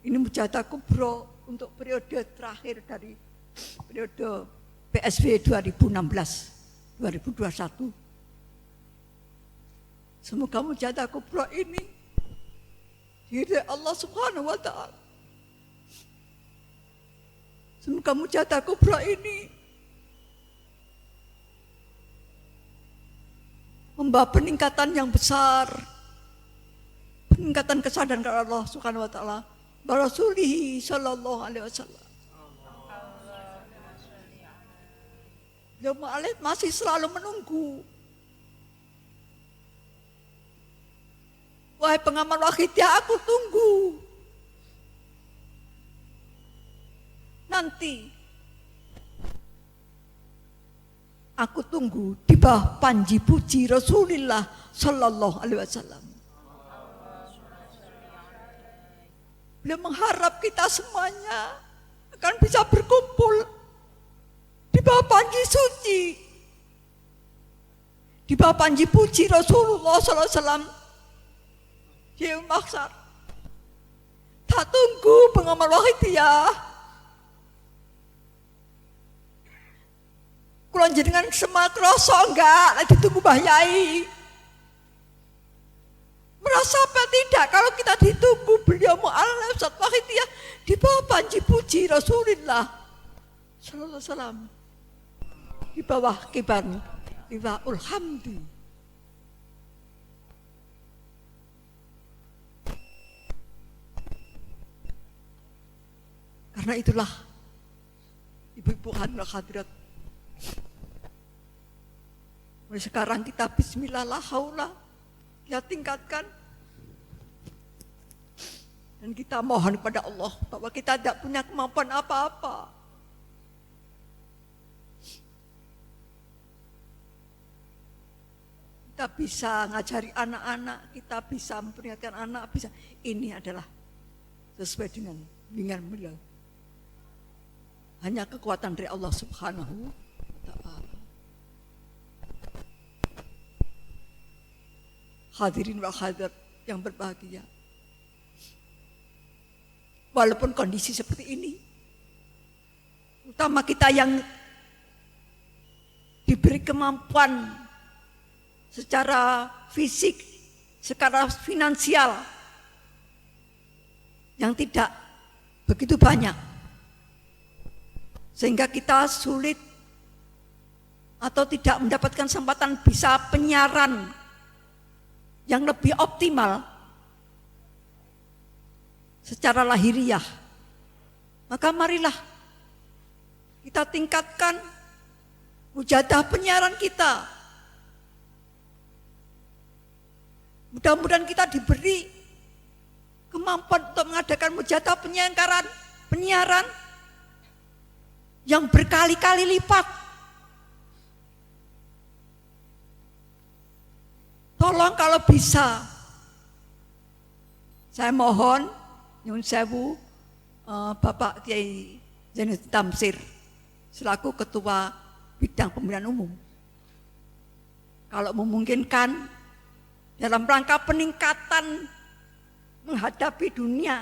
ini mujadah kubro untuk periode terakhir dari periode PSB 2016-2021. Semoga mujadah kubro ini diri Allah Subhanahu wa taala. Semoga mujadah kubro ini membawa peningkatan yang besar, peningkatan kesadaran kepada Allah Subhanahu wa taala, Rasulih sallallahu alaihi wasallam. Jemaah masih selalu menunggu. Wahai pengamal wahidiyah, aku tunggu. Nanti aku tunggu di bawah panji puji Rasulullah Sallallahu Alaihi Wasallam. Beliau mengharap kita semuanya akan bisa berkumpul di bawah panji suci, di bawah panji puji Rasulullah Sallallahu Alaihi Wasallam. Ya maksar, tak tunggu pengamal wahidiyah. Kulon jenengan semua kroso enggak lagi ditunggu Mbah Yai. Merasa apa tidak kalau kita ditunggu beliau mu'alaf Ustaz Wahidiyah di bawah panji puji Rasulullah Sallallahu Alaihi Wasallam, di bawah kibar liwaul hamdi. Karena itulah ibu-ibu hadirat, mulai sekarang kita bismillah la haula, kita tingkatkan dan kita mohon kepada Allah bahwa kita tidak punya kemampuan apa-apa. Kita bisa ngajari anak-anak, kita bisa memperingatkan anak, bisa. Ini adalah sesuai dengan bimbingan beliau. Hanya kekuatan dari Allah Subhanahu wa Ta'ala. Hadirin wa hadirat yang berbahagia, walaupun kondisi seperti ini, utama kita yang diberi kemampuan secara fisik, secara finansial yang tidak begitu banyak, sehingga kita sulit atau tidak mendapatkan kesempatan bisa penyiaran yang lebih optimal secara lahiriah, maka marilah kita tingkatkan mujahadah penyiaran kita. Mudah-mudahan kita diberi kemampuan untuk mengadakan mujahadah penyiaran yang berkali-kali lipat. Tolong kalau bisa, saya mohon nyuwun sewu Bapak Kiai Zainuddin Tamsir selaku Ketua Bidang Pemilihan Umum, kalau memungkinkan dalam rangka peningkatan menghadapi dunia,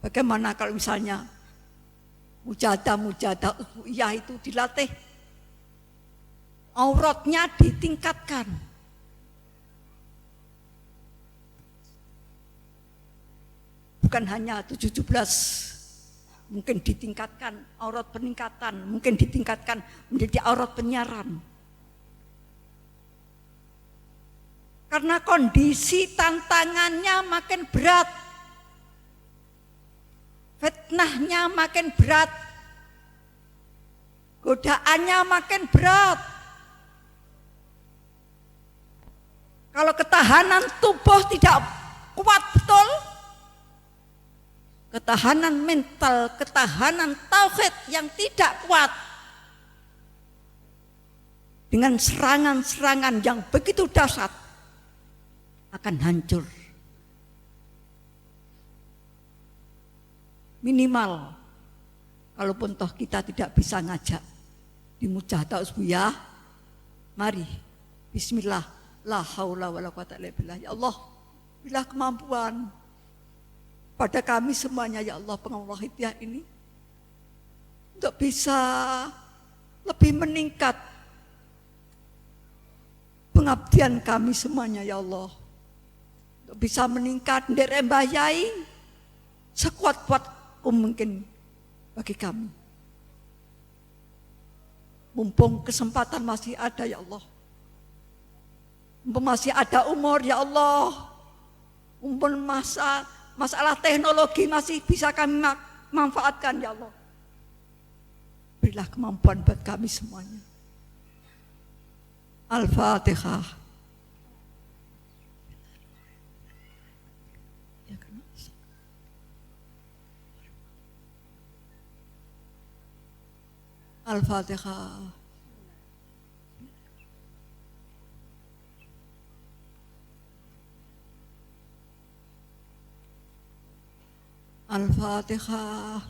bagaimana kalau misalnya mujahadah usbu'iyah itu dilatih, auratnya ditingkatkan. Bukan hanya 17, mungkin ditingkatkan aurat peningkatan, mungkin ditingkatkan menjadi aurat penyiaran. Karena kondisi tantangannya makin berat, fitnahnya makin berat, godaannya makin berat. Kalau ketahanan tubuh tidak kuat betul, ketahanan mental, ketahanan tauhid yang tidak kuat, dengan serangan-serangan yang begitu dahsyat, akan hancur. Minimal, kalaupun toh kita tidak bisa ngajak di mujahadah usbu'iyah, mari bismillah, la haula wala quwata illa billah. Ya Allah, bila kemampuan pada kami semuanya, ya Allah, pengamal wahidiyah ini untuk bisa lebih meningkat pengabdian kami semuanya, ya Allah, untuk bisa meningkat nderek Mbah Yai sekuat-kuat mungkin bagi kami. Mumpung kesempatan masih ada, ya Allah, mumpung masih ada umur, ya Allah, mumpung masalah teknologi masih bisa kami manfaatkan, ya Allah, berilah kemampuan buat kami semuanya. Al-Fatihah. Al-Fatihah. Al-Fatihah.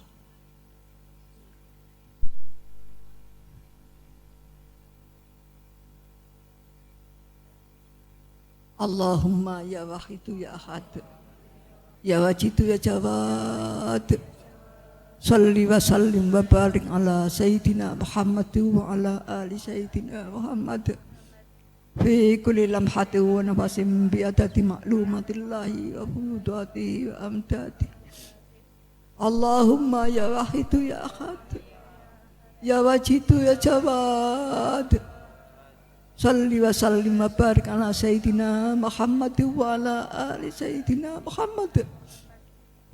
Allahumma ya wahidu ya ahad, ya wajidu ya jawad, salli wa sallim wa barik ala sayyidina Muhammad wa ala ali sayyidina Muhammad fi kulli lamhatin wa nafasin bi adadi ma'lumatillahi wa fuyudatihi wa amdadihi. Allahumma ya wahidu ya ahad, ya wajidu ya jawad, salli wa sallim wa barik ala sayyidina Muhammad wa ala ali sayyidina Muhammad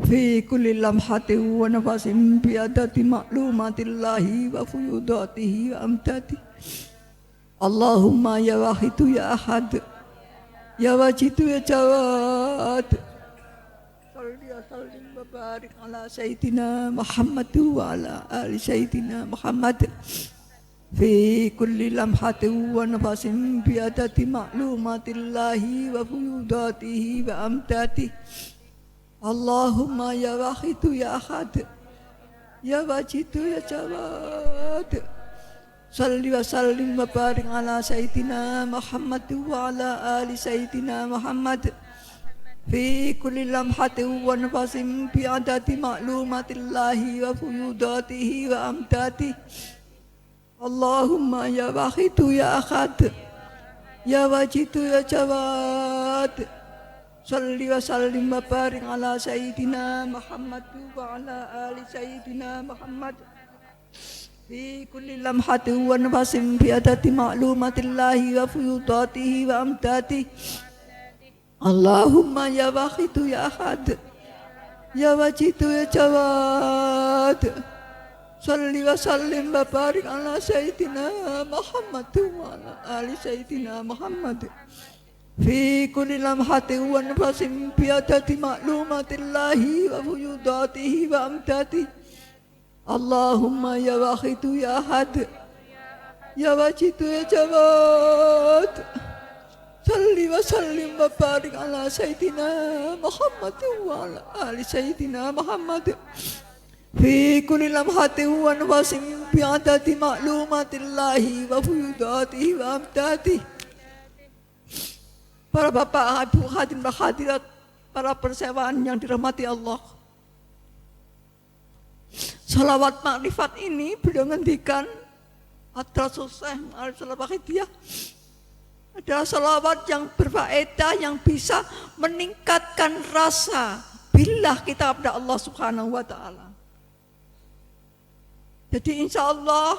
fi kulli lamhatin wa nafasin bi adadi ma'lumatillahi wa fuyudatihi wa amdadihi. Allahumma ya wahidu ya ahad, ya wajidu ya jawad, salli wa sallim wa barik ala sayyidina Muhammad wa ala ali sayyidina Muhammad fi kulli lamhatin wa nafasin bi adadi ma'lumatillahi wa fuyudatihi wa amdadihi. Allahumma ya wahidu ya ahad, ya wajidu ya jawad, salli wa sallim wa barik ala sayyidina Muhammad wa ala ali sayyidina Muhammad fi kulli lamhatin wa nafasin bi adadi ma'lumatillahi wa fuyudatihi wa amdadihi. Allahumma ya wahidu ya ahad, ya wajidu ya jawad, salli wa sallim wa barik ala sayyidina Muhammad wa ala ali sayyidina Muhammad fi kulli lamhatin wa nafasin bi adadi ma'lumatillahi wa fuyudatihi wa amdadihi. Allahumma ya wahidu ya ahad, ya wajidu ya jawad, salli wa sallim wa barik ala sayyidina Muhammad wa ala ali sayyidina Muhammad fi kulli lamhatin wa nafasin bi adadi ma'lumatillahi wa fuyudatihi wa amdadihi. Allahumma ya wahidu ya ahad, ya wajidu ya jawad, salli wa sallim wa barik ala sayyidina Muhammad wa ala ali sayyidina Muhammad fi kulli lamhatin wa nafasin bi adadi ma'lumatillahi wa fuyudatihi wa amdadihi. Para bapak, ibu, hadirin dan hadirat, para persewaan yang dirahmati Allah, salawat makrifat ini beliau ngendikan Hadratus Syekh Ma'arif Salawatiyah adalah salawat yang berfaedah, yang bisa meningkatkan rasa billah kita kepada Allah Subhanahu wa Ta'ala. Jadi insya Allah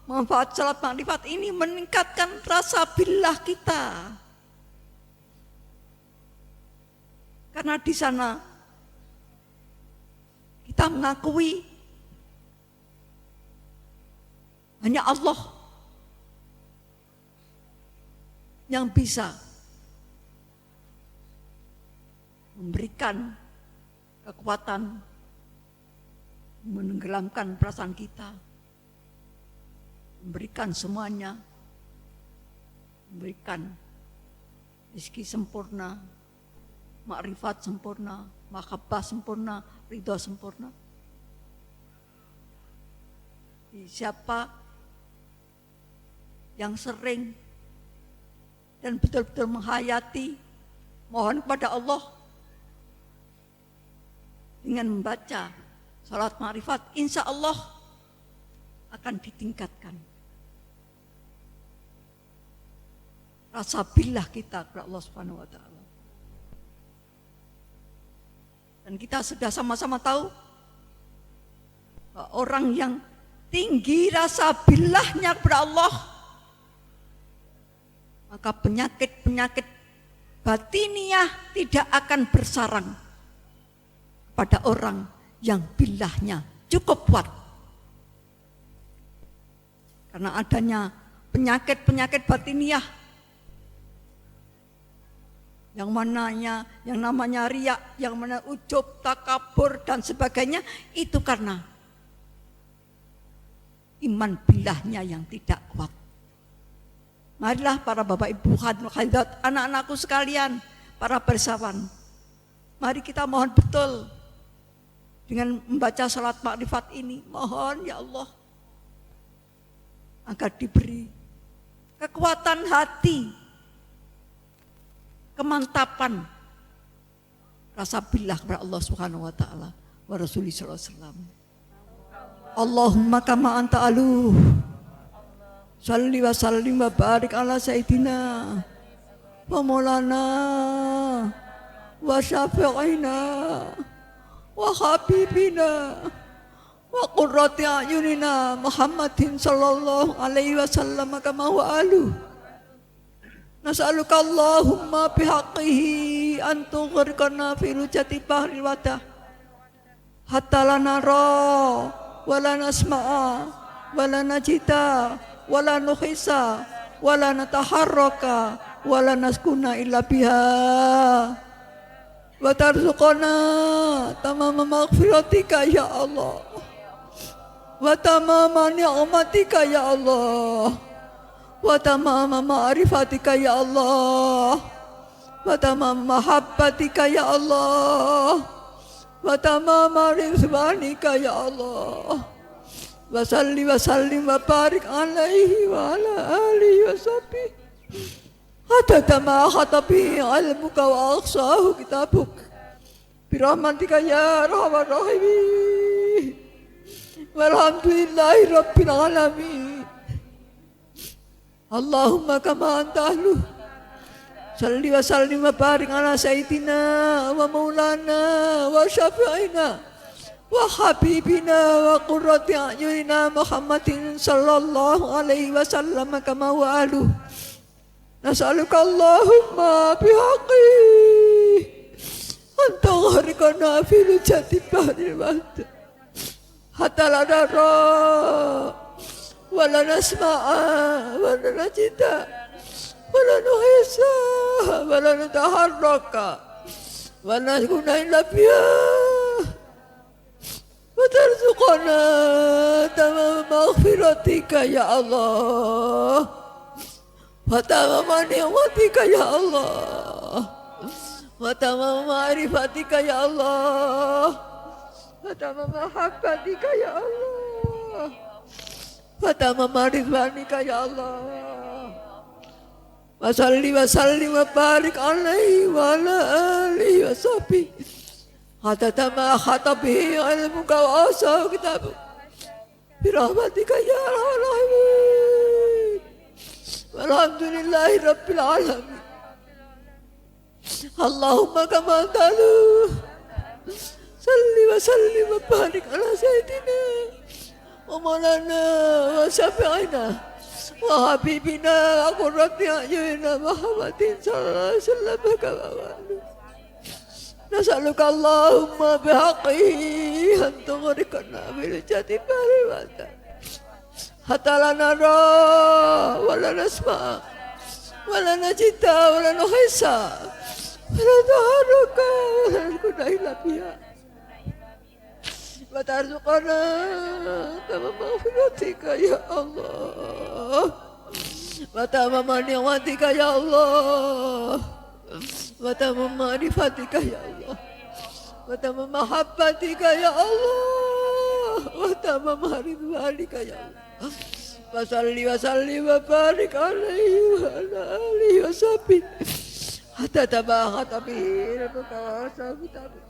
manfaat salawat makrifat ini meningkatkan rasa billah kita. Karena di sana kita mengakui hanya Allah yang bisa memberikan kekuatan menenggelamkan perasaan kita, memberikan semuanya, memberikan rezeki sempurna, makrifat sempurna, mahabbah sempurna, ridha sempurna. Siapa yang sering dan betul-betul menghayati, mohon kepada Allah dengan membaca salat makrifat, insya Allah akan ditingkatkan rasa billah kita kepada Allah Subhanahu wa Ta'ala. Dan kita sudah sama-sama tahu bahwa orang yang tinggi rasa billahnya kepada Allah, maka penyakit-penyakit batiniah tidak akan bersarang pada orang yang billahnya cukup kuat. Karena adanya penyakit-penyakit batiniah yang namanya riya, yang mana ujub, takabur dan sebagainya, itu karena iman billahnya yang tidak kuat. Marilah para bapak ibu hadirat, anak-anakku sekalian, para persawan, mari kita mohon betul dengan membaca salat makrifat ini. Mohon ya Allah agar diberi kekuatan hati, kemantapan rasa billah kepada Allah Subhanahu wa taala wa Rasulullah sallallahu alaihi wasallam. Allahumma kama anta aluh salli wa sallim wa barik ala sayyidina wa maulana wa syafi'ina wa habibina wa qurrati a'yunina Muhammadin sallallahu alaihi wasallam kama huwa aluh. Nas'aluka Allahumma bihaqqihi an tughriqana fi lujati bahril wadah hatta la nara wa la nasma'a wa la najida wa la nuhisa wa la nataharraka wa la naskuna illa biha wa tarzuqana tamama maghfiratika ya Allah wa tamama ni'matika ya Allah wa tamama ma'rifatika ya Allah wa tamama mahabbatika ya Allah wa tamama rizwanika ya Allah wa salli wa sallim wa barik alaihi wa ala alihi wa sahbihi hatta ma khatabi ilmuka wa aqsahu kitabuk birahmatika ya arhamar rahimin walhamdulillahi rabbil alamin. Allahumma kama anta ahluh salli wa sallim wa barik ala sayyidina wa maulana wa syafi'ina wa habibina wa qurrati a'yunina Muhammadin sallallahu alaihi wasallam kama huwa ahluh. Nas'aluka Allahumma bihaqqi an tughriqana fi lujati bahril wadah hatta la nara wa la nasma'a wa la najida wa la nuhisa wa la nataharraka wa la nakuna illa biha wa tarzuqana tamama maghfiratika ya Allah wa tamama ni'matika ya Allah wa tamama ma'rifatika ya Allah wa tamama mahabbatika ya Allah wa tamama ridwanika ya Allah wa salli wa sallim wa barik alaihi wa ala alihi wa sahbihi hatta ma khatabihi ilmuka wa aqsahu kitabuk birahmatika ya arhamar rahimin walhamdulillahi rabbil alamin. Allahumma kama talu salli wa sallim wa barik ala sayyidina wa maulana wa syafi'ina wa habibina wa qurrati a'yunina Muhammadin sallallahu alaihi wasallam kama huwa. Nas'aluka Allahumma bihaqqihi an tughriqana bil jati bahril wadah hatta la nara wa la nasma'a wa la najida wa la nuhisa wa la taharraka wa la nakuna illa biha wa tarzuqana tamama maghfiratika ya Allah wa tamama ni'matika ya Allah wa tamama ma'rifatika ya Allah wa tamama mahabbatika ya Allah wa tamama ridwanika ya Allah wa salli wa sallim wa barik alaihi wa ala alihi wa sahbihi hatta tabaghata bihi rabbuka wa sabitabik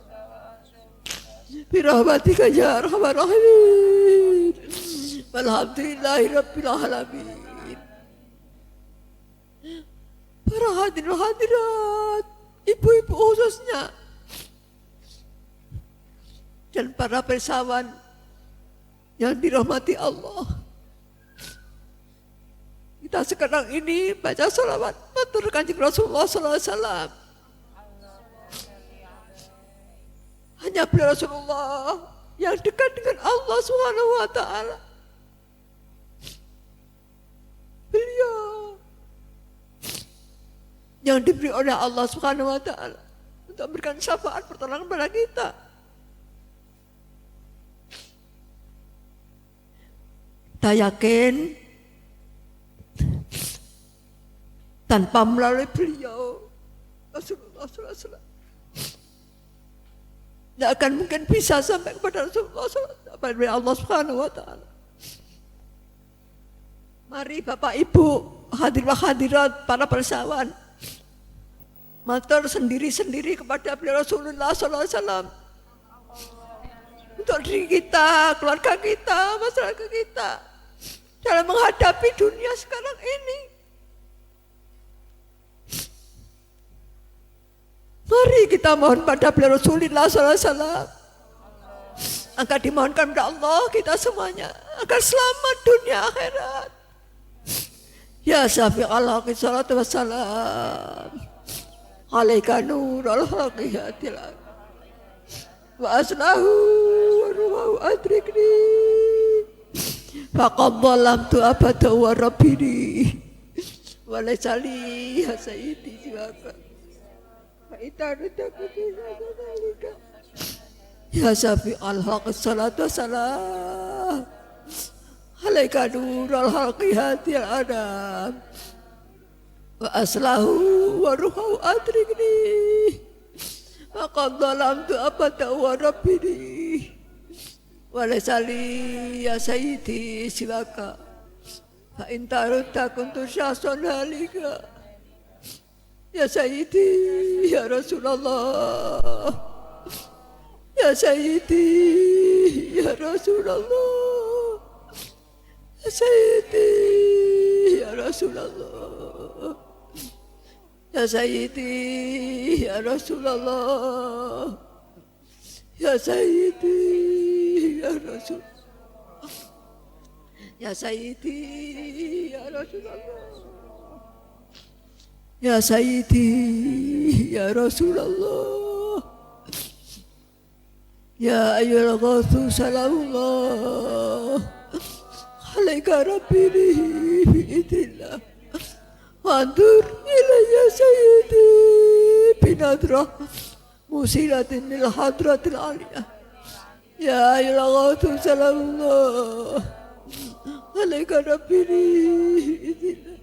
birahmatika ya arhamar rahimin walhamdulillahi rabbil alamin. Para hadirin hadirat, ibu-ibu khususnya dan para persawan yang dirahmati Allah, kita sekarang ini baca salawat matur kanjeng Rasulullah sallallahu alaihi wasallam. Hanya beliau Rasulullah yang dekat dengan Allah Subhanahu wa taala. Beliau yang diberi oleh Allah Subhanahu wa taala untuk memberikan syafaat pertolongan kepada kita. Kita yakin tanpa melalui beliau Rasulullah SAW tidak akan mungkin bisa sampai kepada Rasulullah SAW, kepada Allah Subhanahu wa Ta'ala. Mari Bapak Ibu, hadirin hadirat, para persawan, matur sendiri-sendiri kepada beliau Rasulullah SAW untuk diri kita, keluarga kita, masyarakat kita dalam menghadapi dunia sekarang ini. Mari kita mohon pada beliau Rasulullah SAW agar dimohonkan kepada Allah kita semuanya agar selamat dunia akhirat. Ya syafi'al haqi salatu wassalam alaika nurul haqiqatil wa aslahu wa ruhu adrikni faqad dhalamtu abada wa rabbini wa laysa li sayyidi siwaka. Ya syafi'al haqi salatu wassalam alaika nurul haqiqatil adam wa aslahu wa ruhu adrikni faqad dhalamtu abada wa rabbini wa laysa li ya sayyidi siwaka fa in tarudda kuntu syahsan halika. Ya Sayyidi, Ya Rasulullah, Ya Sayyidi, Ya Rasulullah, Ya Sayyidi, Ya Rasulullah, Ya Sayyidi, Ya Rasulullah, Ya Sayyidi, Ya Rasulullah, Ya Sayyidi, Ya Rasulullah, Ya Sayyidi, Ya Rasulullah, Ya ayyuhal ghawthu salamullah alaika rabbini bi'idillah wa andur ilayya sayyidi binadrah musilatin lil hadratil aliyah. Ya ayyuhal ghawthu salamullah alaika rabbini bi'idillah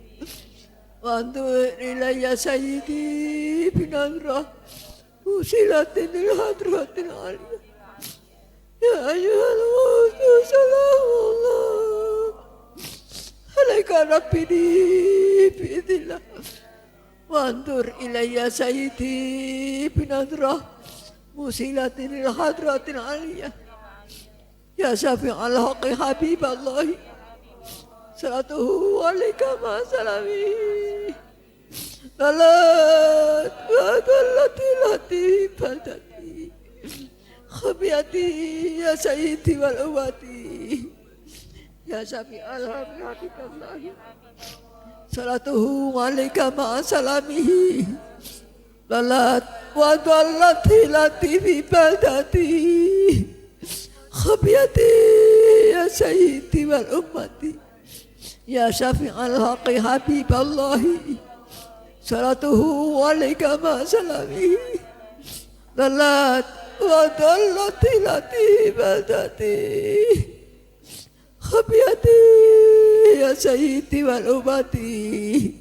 wandur ilayya sayyidi binadrah musilatin lil hadratil aliyah. Ya ayyuhal ghawthu salamullah alaika rabbini bi'idillah wandur ilayya sayyidi binadrah musilatin lil hadratil aliyah. Ya syafi'al haqi habiballahi salatuhu alaika ma salami lalat wa dallati lati badati khabiyati ya sayyidi wal uwati. Ya syafi'al habiballahi salatuhu alaika ma salami lalat wa dallati lati badati khabiyati ya sayyidi wal ummati. Ya syafi'al haqi habiballahi salatuhu alaika ma salami dalat wa dallati lati badati khabiyati ya sayyidi wal ubati.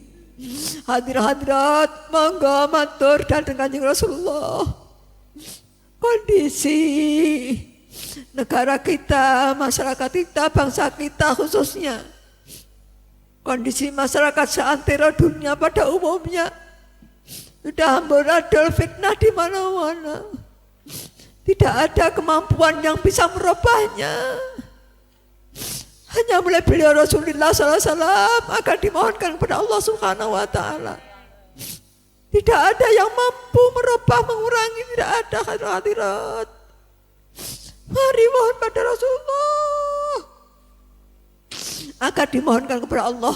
Hadir-hadirat monggo matur dhateng Kanjeng Rasulullah. Kondisi negara kita, masyarakat kita, bangsa kita khususnya, kondisi masyarakat seantero dunia pada umumnya sudah amburadul fitnah di mana-mana. Tidak ada kemampuan yang bisa merubahnya. Hanya mulai beliau Rasulullah SAW akan dimohonkan kepada Allah Subhanahu wa Ta'ala. Tidak ada yang mampu merubah, mengurangi, tidak ada hadirat. Mari mohon pada Rasulullah agar dimohonkan kepada Allah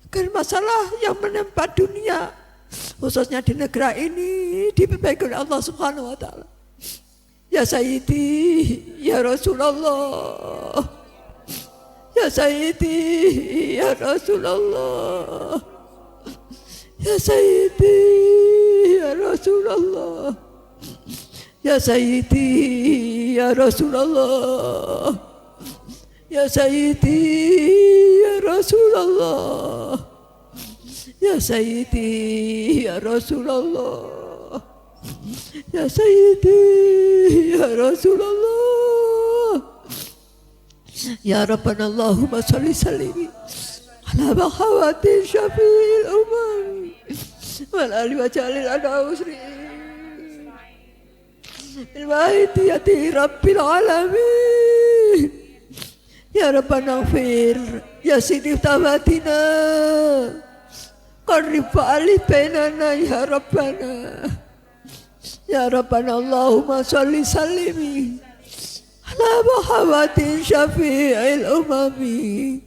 agar masalah yang menimpa dunia khususnya di negara ini diperbaiki oleh Allah Subhanahu wa Ta'ala. Ya Sayyidi, Ya Rasulullah, Ya Sayyidi, Ya Rasulullah, Ya Sayyidi, Ya Rasulullah, Ya Sayyidi, Ya Rasulullah, Ya Sayyidi ya Rasulullah, ya Sayyidi ya Rasulullah, ya Sayyidi ya Rasulullah, ya Rabbana Allahumma salli sallim ala Muhammadin syafi'il umam wal ali wa jalil ana usri ilwahidiyati rabbil alamin. Ya Rabbana ighfir ya Sidi tawatina qarrib alif bainana ya Rabbana, ya Rabbana Allahumma salli sallimi ala Muhammadin syafi'il umami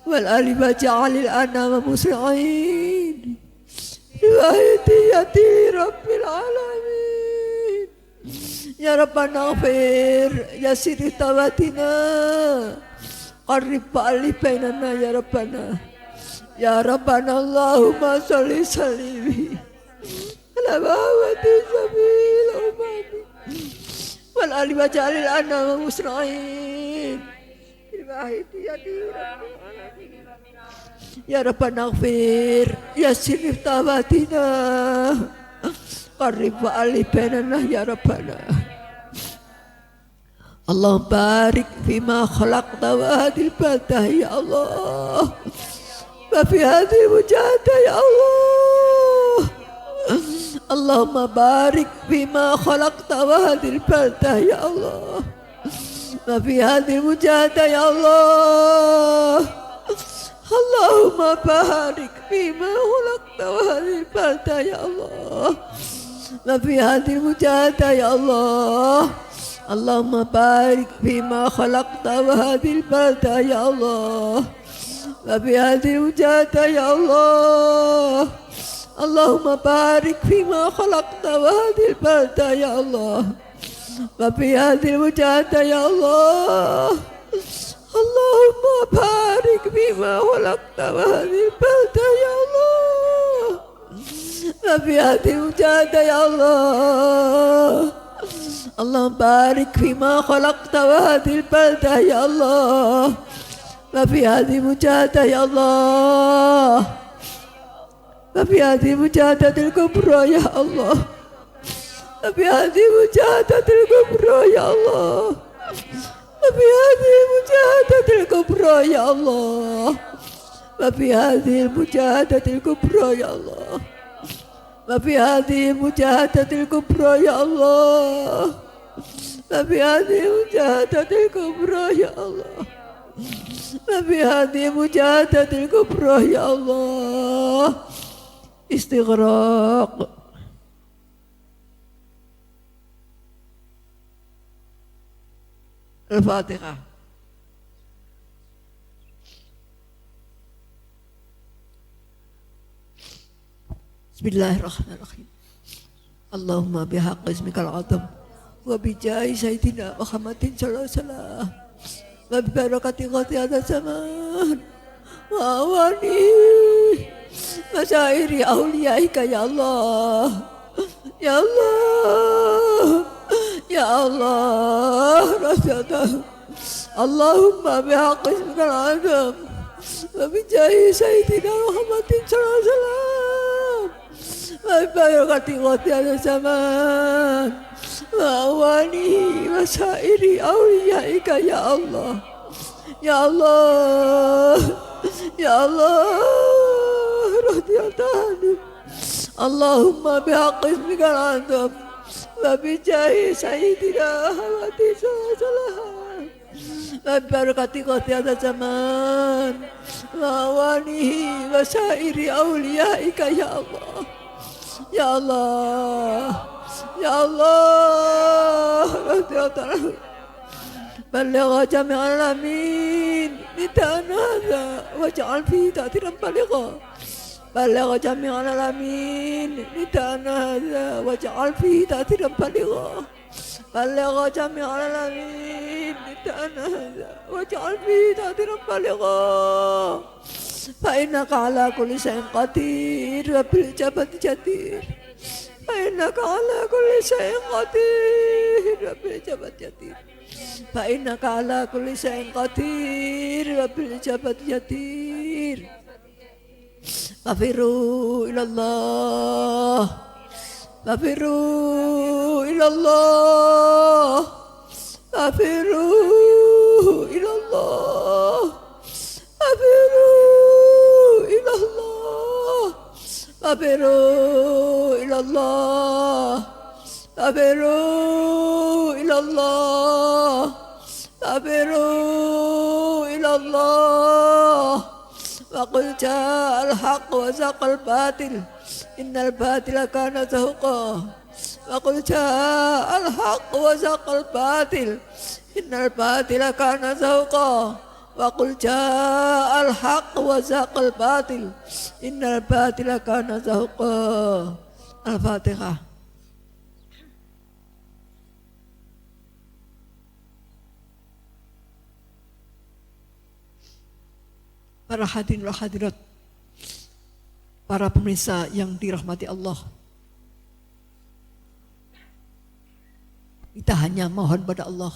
wal ali wa ja'alil anama musli'in wahidiyati rabbil alamin. Ya Rabbana ighfir ya Sidi tawatina qarrib alif bainana ya Rabbana, ya Rabbana Allahumma salli sallimi ala Muhammadin syafi'il umami wal ali wa ja'alil anama musli'in bil wahidiyati rabbil alamin. Ya Rabbana ighfir ya Sidi tawatina qarrib alif bainana ya Rabbana. Allah barik fima khalaqta wa hadil baldah ya Allah wa fi hadil mujahadah ya Allah. Allahumma barik fima khalaqta wa hadil baldah ya Allah wa fi hadil mujahadah ya Allah. Allahumma barik fima khalaqta wa hadil baldah ya Allah wa fi hadil mujahadah ya Allah. Allahumma barik fima khalaqta wa hadil balda ya Allah wa bi hadil mujahadah ya Allah. Allahumma barik fima khalaqta wa hadil balda ya Allah wa bi hadil mujahadah ya Allah. Allahumma barik fima khalaqta wa hadil balda ya Allah wa bi hadil mujahadah ya Allah. Allah barik fima khalaqta wa hadil balda ya Allah wa fi hadil mujahadah ya Allah wa fi hadil mujahadatil kubra ya Allah wa fi hadil mujahadatil kubra ya Allah wa fi hadil mujahadatil kubra ya Allah wa fi hadil mujahadatil kubra ya Allah wa fi hadil mujahadatil kubra ya Allah wa fi hadil mujahadatil kubra ya Allah wa fi hadil mujahadatil kubra ya Allah. Istighraq. Al-Fatihah. Bismillahirrahmanirrahim. Allahumma bihaqqi ismikal azam wa bijahi sayyidina Muhammadin sallallahu alaihi wasallam wa bi barakati qati hadha zaman wa awani masyairi awliyaika ya Allah ya Allah ya Allah rasulullah. Allahumma bihaqqi ismikal azam wa bijahi sayyidina Muhammadin sallallahu alaihi wasallam wa bi barakati qati hadha zaman Wawani masairi awliyaika ya Allah ya Allah ya Allah radiyallahu. Allahumma bihaqqi ismikal azam wa bijahi sayyidina Muhammadin sallallahu alaihi wasallam wa barakati qati hadha zaman wawani masairi awliyaika ya Allah ya Allah ya Allah radiyallahu. بلغ جميع العالمين نداء هذا واجعل فيه تأثيرا بلغا. بلغ جميع العالمين نداء هذا واجعل فيه تأثيرا بلغا. بلغ جميع العالمين نداء هذا واجعل فيه تأثيرا بلغا. فإنك على كل شيء قدير وبالإجابة جدير. فإنك على كل شيء قدير وبالإجابة جدير. fa innaka ala kulli syai'in qadir wa bil ijabati jadir. Fafiru ilallah, fafiru ilallah, fafiru ilallah, fafiru ilallah, fafiru ilallah, fafiru ilallah, fafiru ilallah. وقل جاء الحق وزهق الباطل إن الباطل كان زهوقا. وقل جاء الحق وزهق الباطل إن الباطل كان زهوقا. وقل جاء الحق وزهق الباطل إن الباطل كان زهوقا. الفاتحة. Para hadirin dan hadirat, para pemirsa yang dirahmati Allah, kita hanya mohon pada Allah,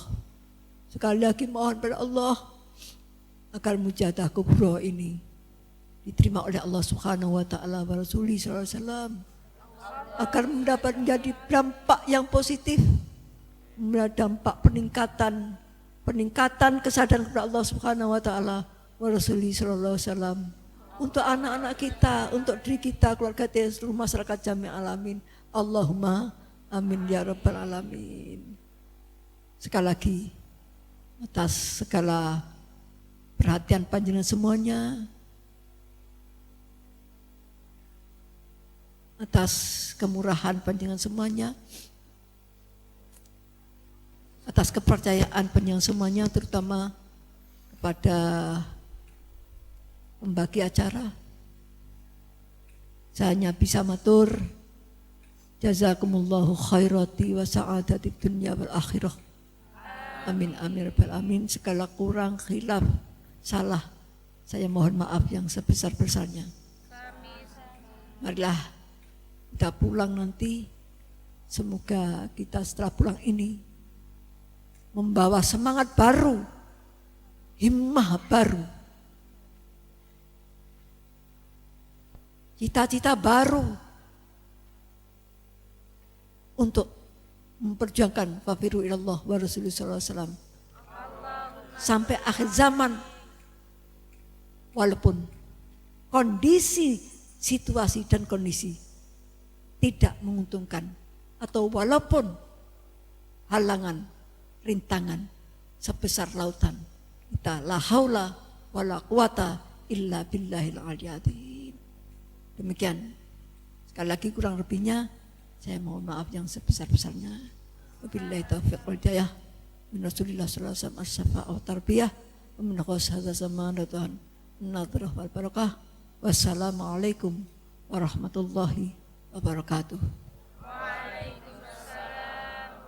sekali lagi mohon pada Allah agar mujahadah kubra ini diterima oleh Allah Subhanahu wa taala wa Rasulih sallallahu alaihi wasallam, agar mendapat menjadi dampak yang positif, dampak peningkatan kesadaran kepada Allah Subhanahu wa taala wa Rasulih sallallahu alaihi wasallam, untuk anak-anak kita, untuk diri kita, keluarga kita, seluruh masyarakat jami' alamin. Allahumma amin ya rabbal alamin. Sekali lagi, atas segala perhatian panjenengan semuanya, atas kemurahan panjenengan semuanya, atas kepercayaan panjenengan semuanya, terutama kepada pembagi acara, saya hanya bisa matur jazakumullahu khairati wa sa'adati dunya wal akhirah. Amin amin rabbal alamin. Segala kurang, khilaf, salah, saya mohon maaf yang sebesar-besarnya. Marilah kita pulang nanti, semoga kita setelah pulang ini membawa semangat baru, himmah baru, cita-cita baru untuk memperjuangkan fafiru ilallah wa Rasulullah sallallahu alaihi wasallam sampai akhir zaman, walaupun kondisi, situasi dan kondisi tidak menguntungkan, atau walaupun halangan, rintangan sebesar lautan, kita la haula wala quwata illa billahil aliyadzim. Demikian, sekali lagi kurang lebihnya saya mohon maaf yang sebesar-besarnya. Wabillahi taufiq wal hidayah min Rasulillah sallallahu alaihi wasallam as-safa'ah wa tarbiyah wa min khasasa zaman Tuhan nadrah wal barakah. Wassalamualaikum warahmatullahi wabarakatuh.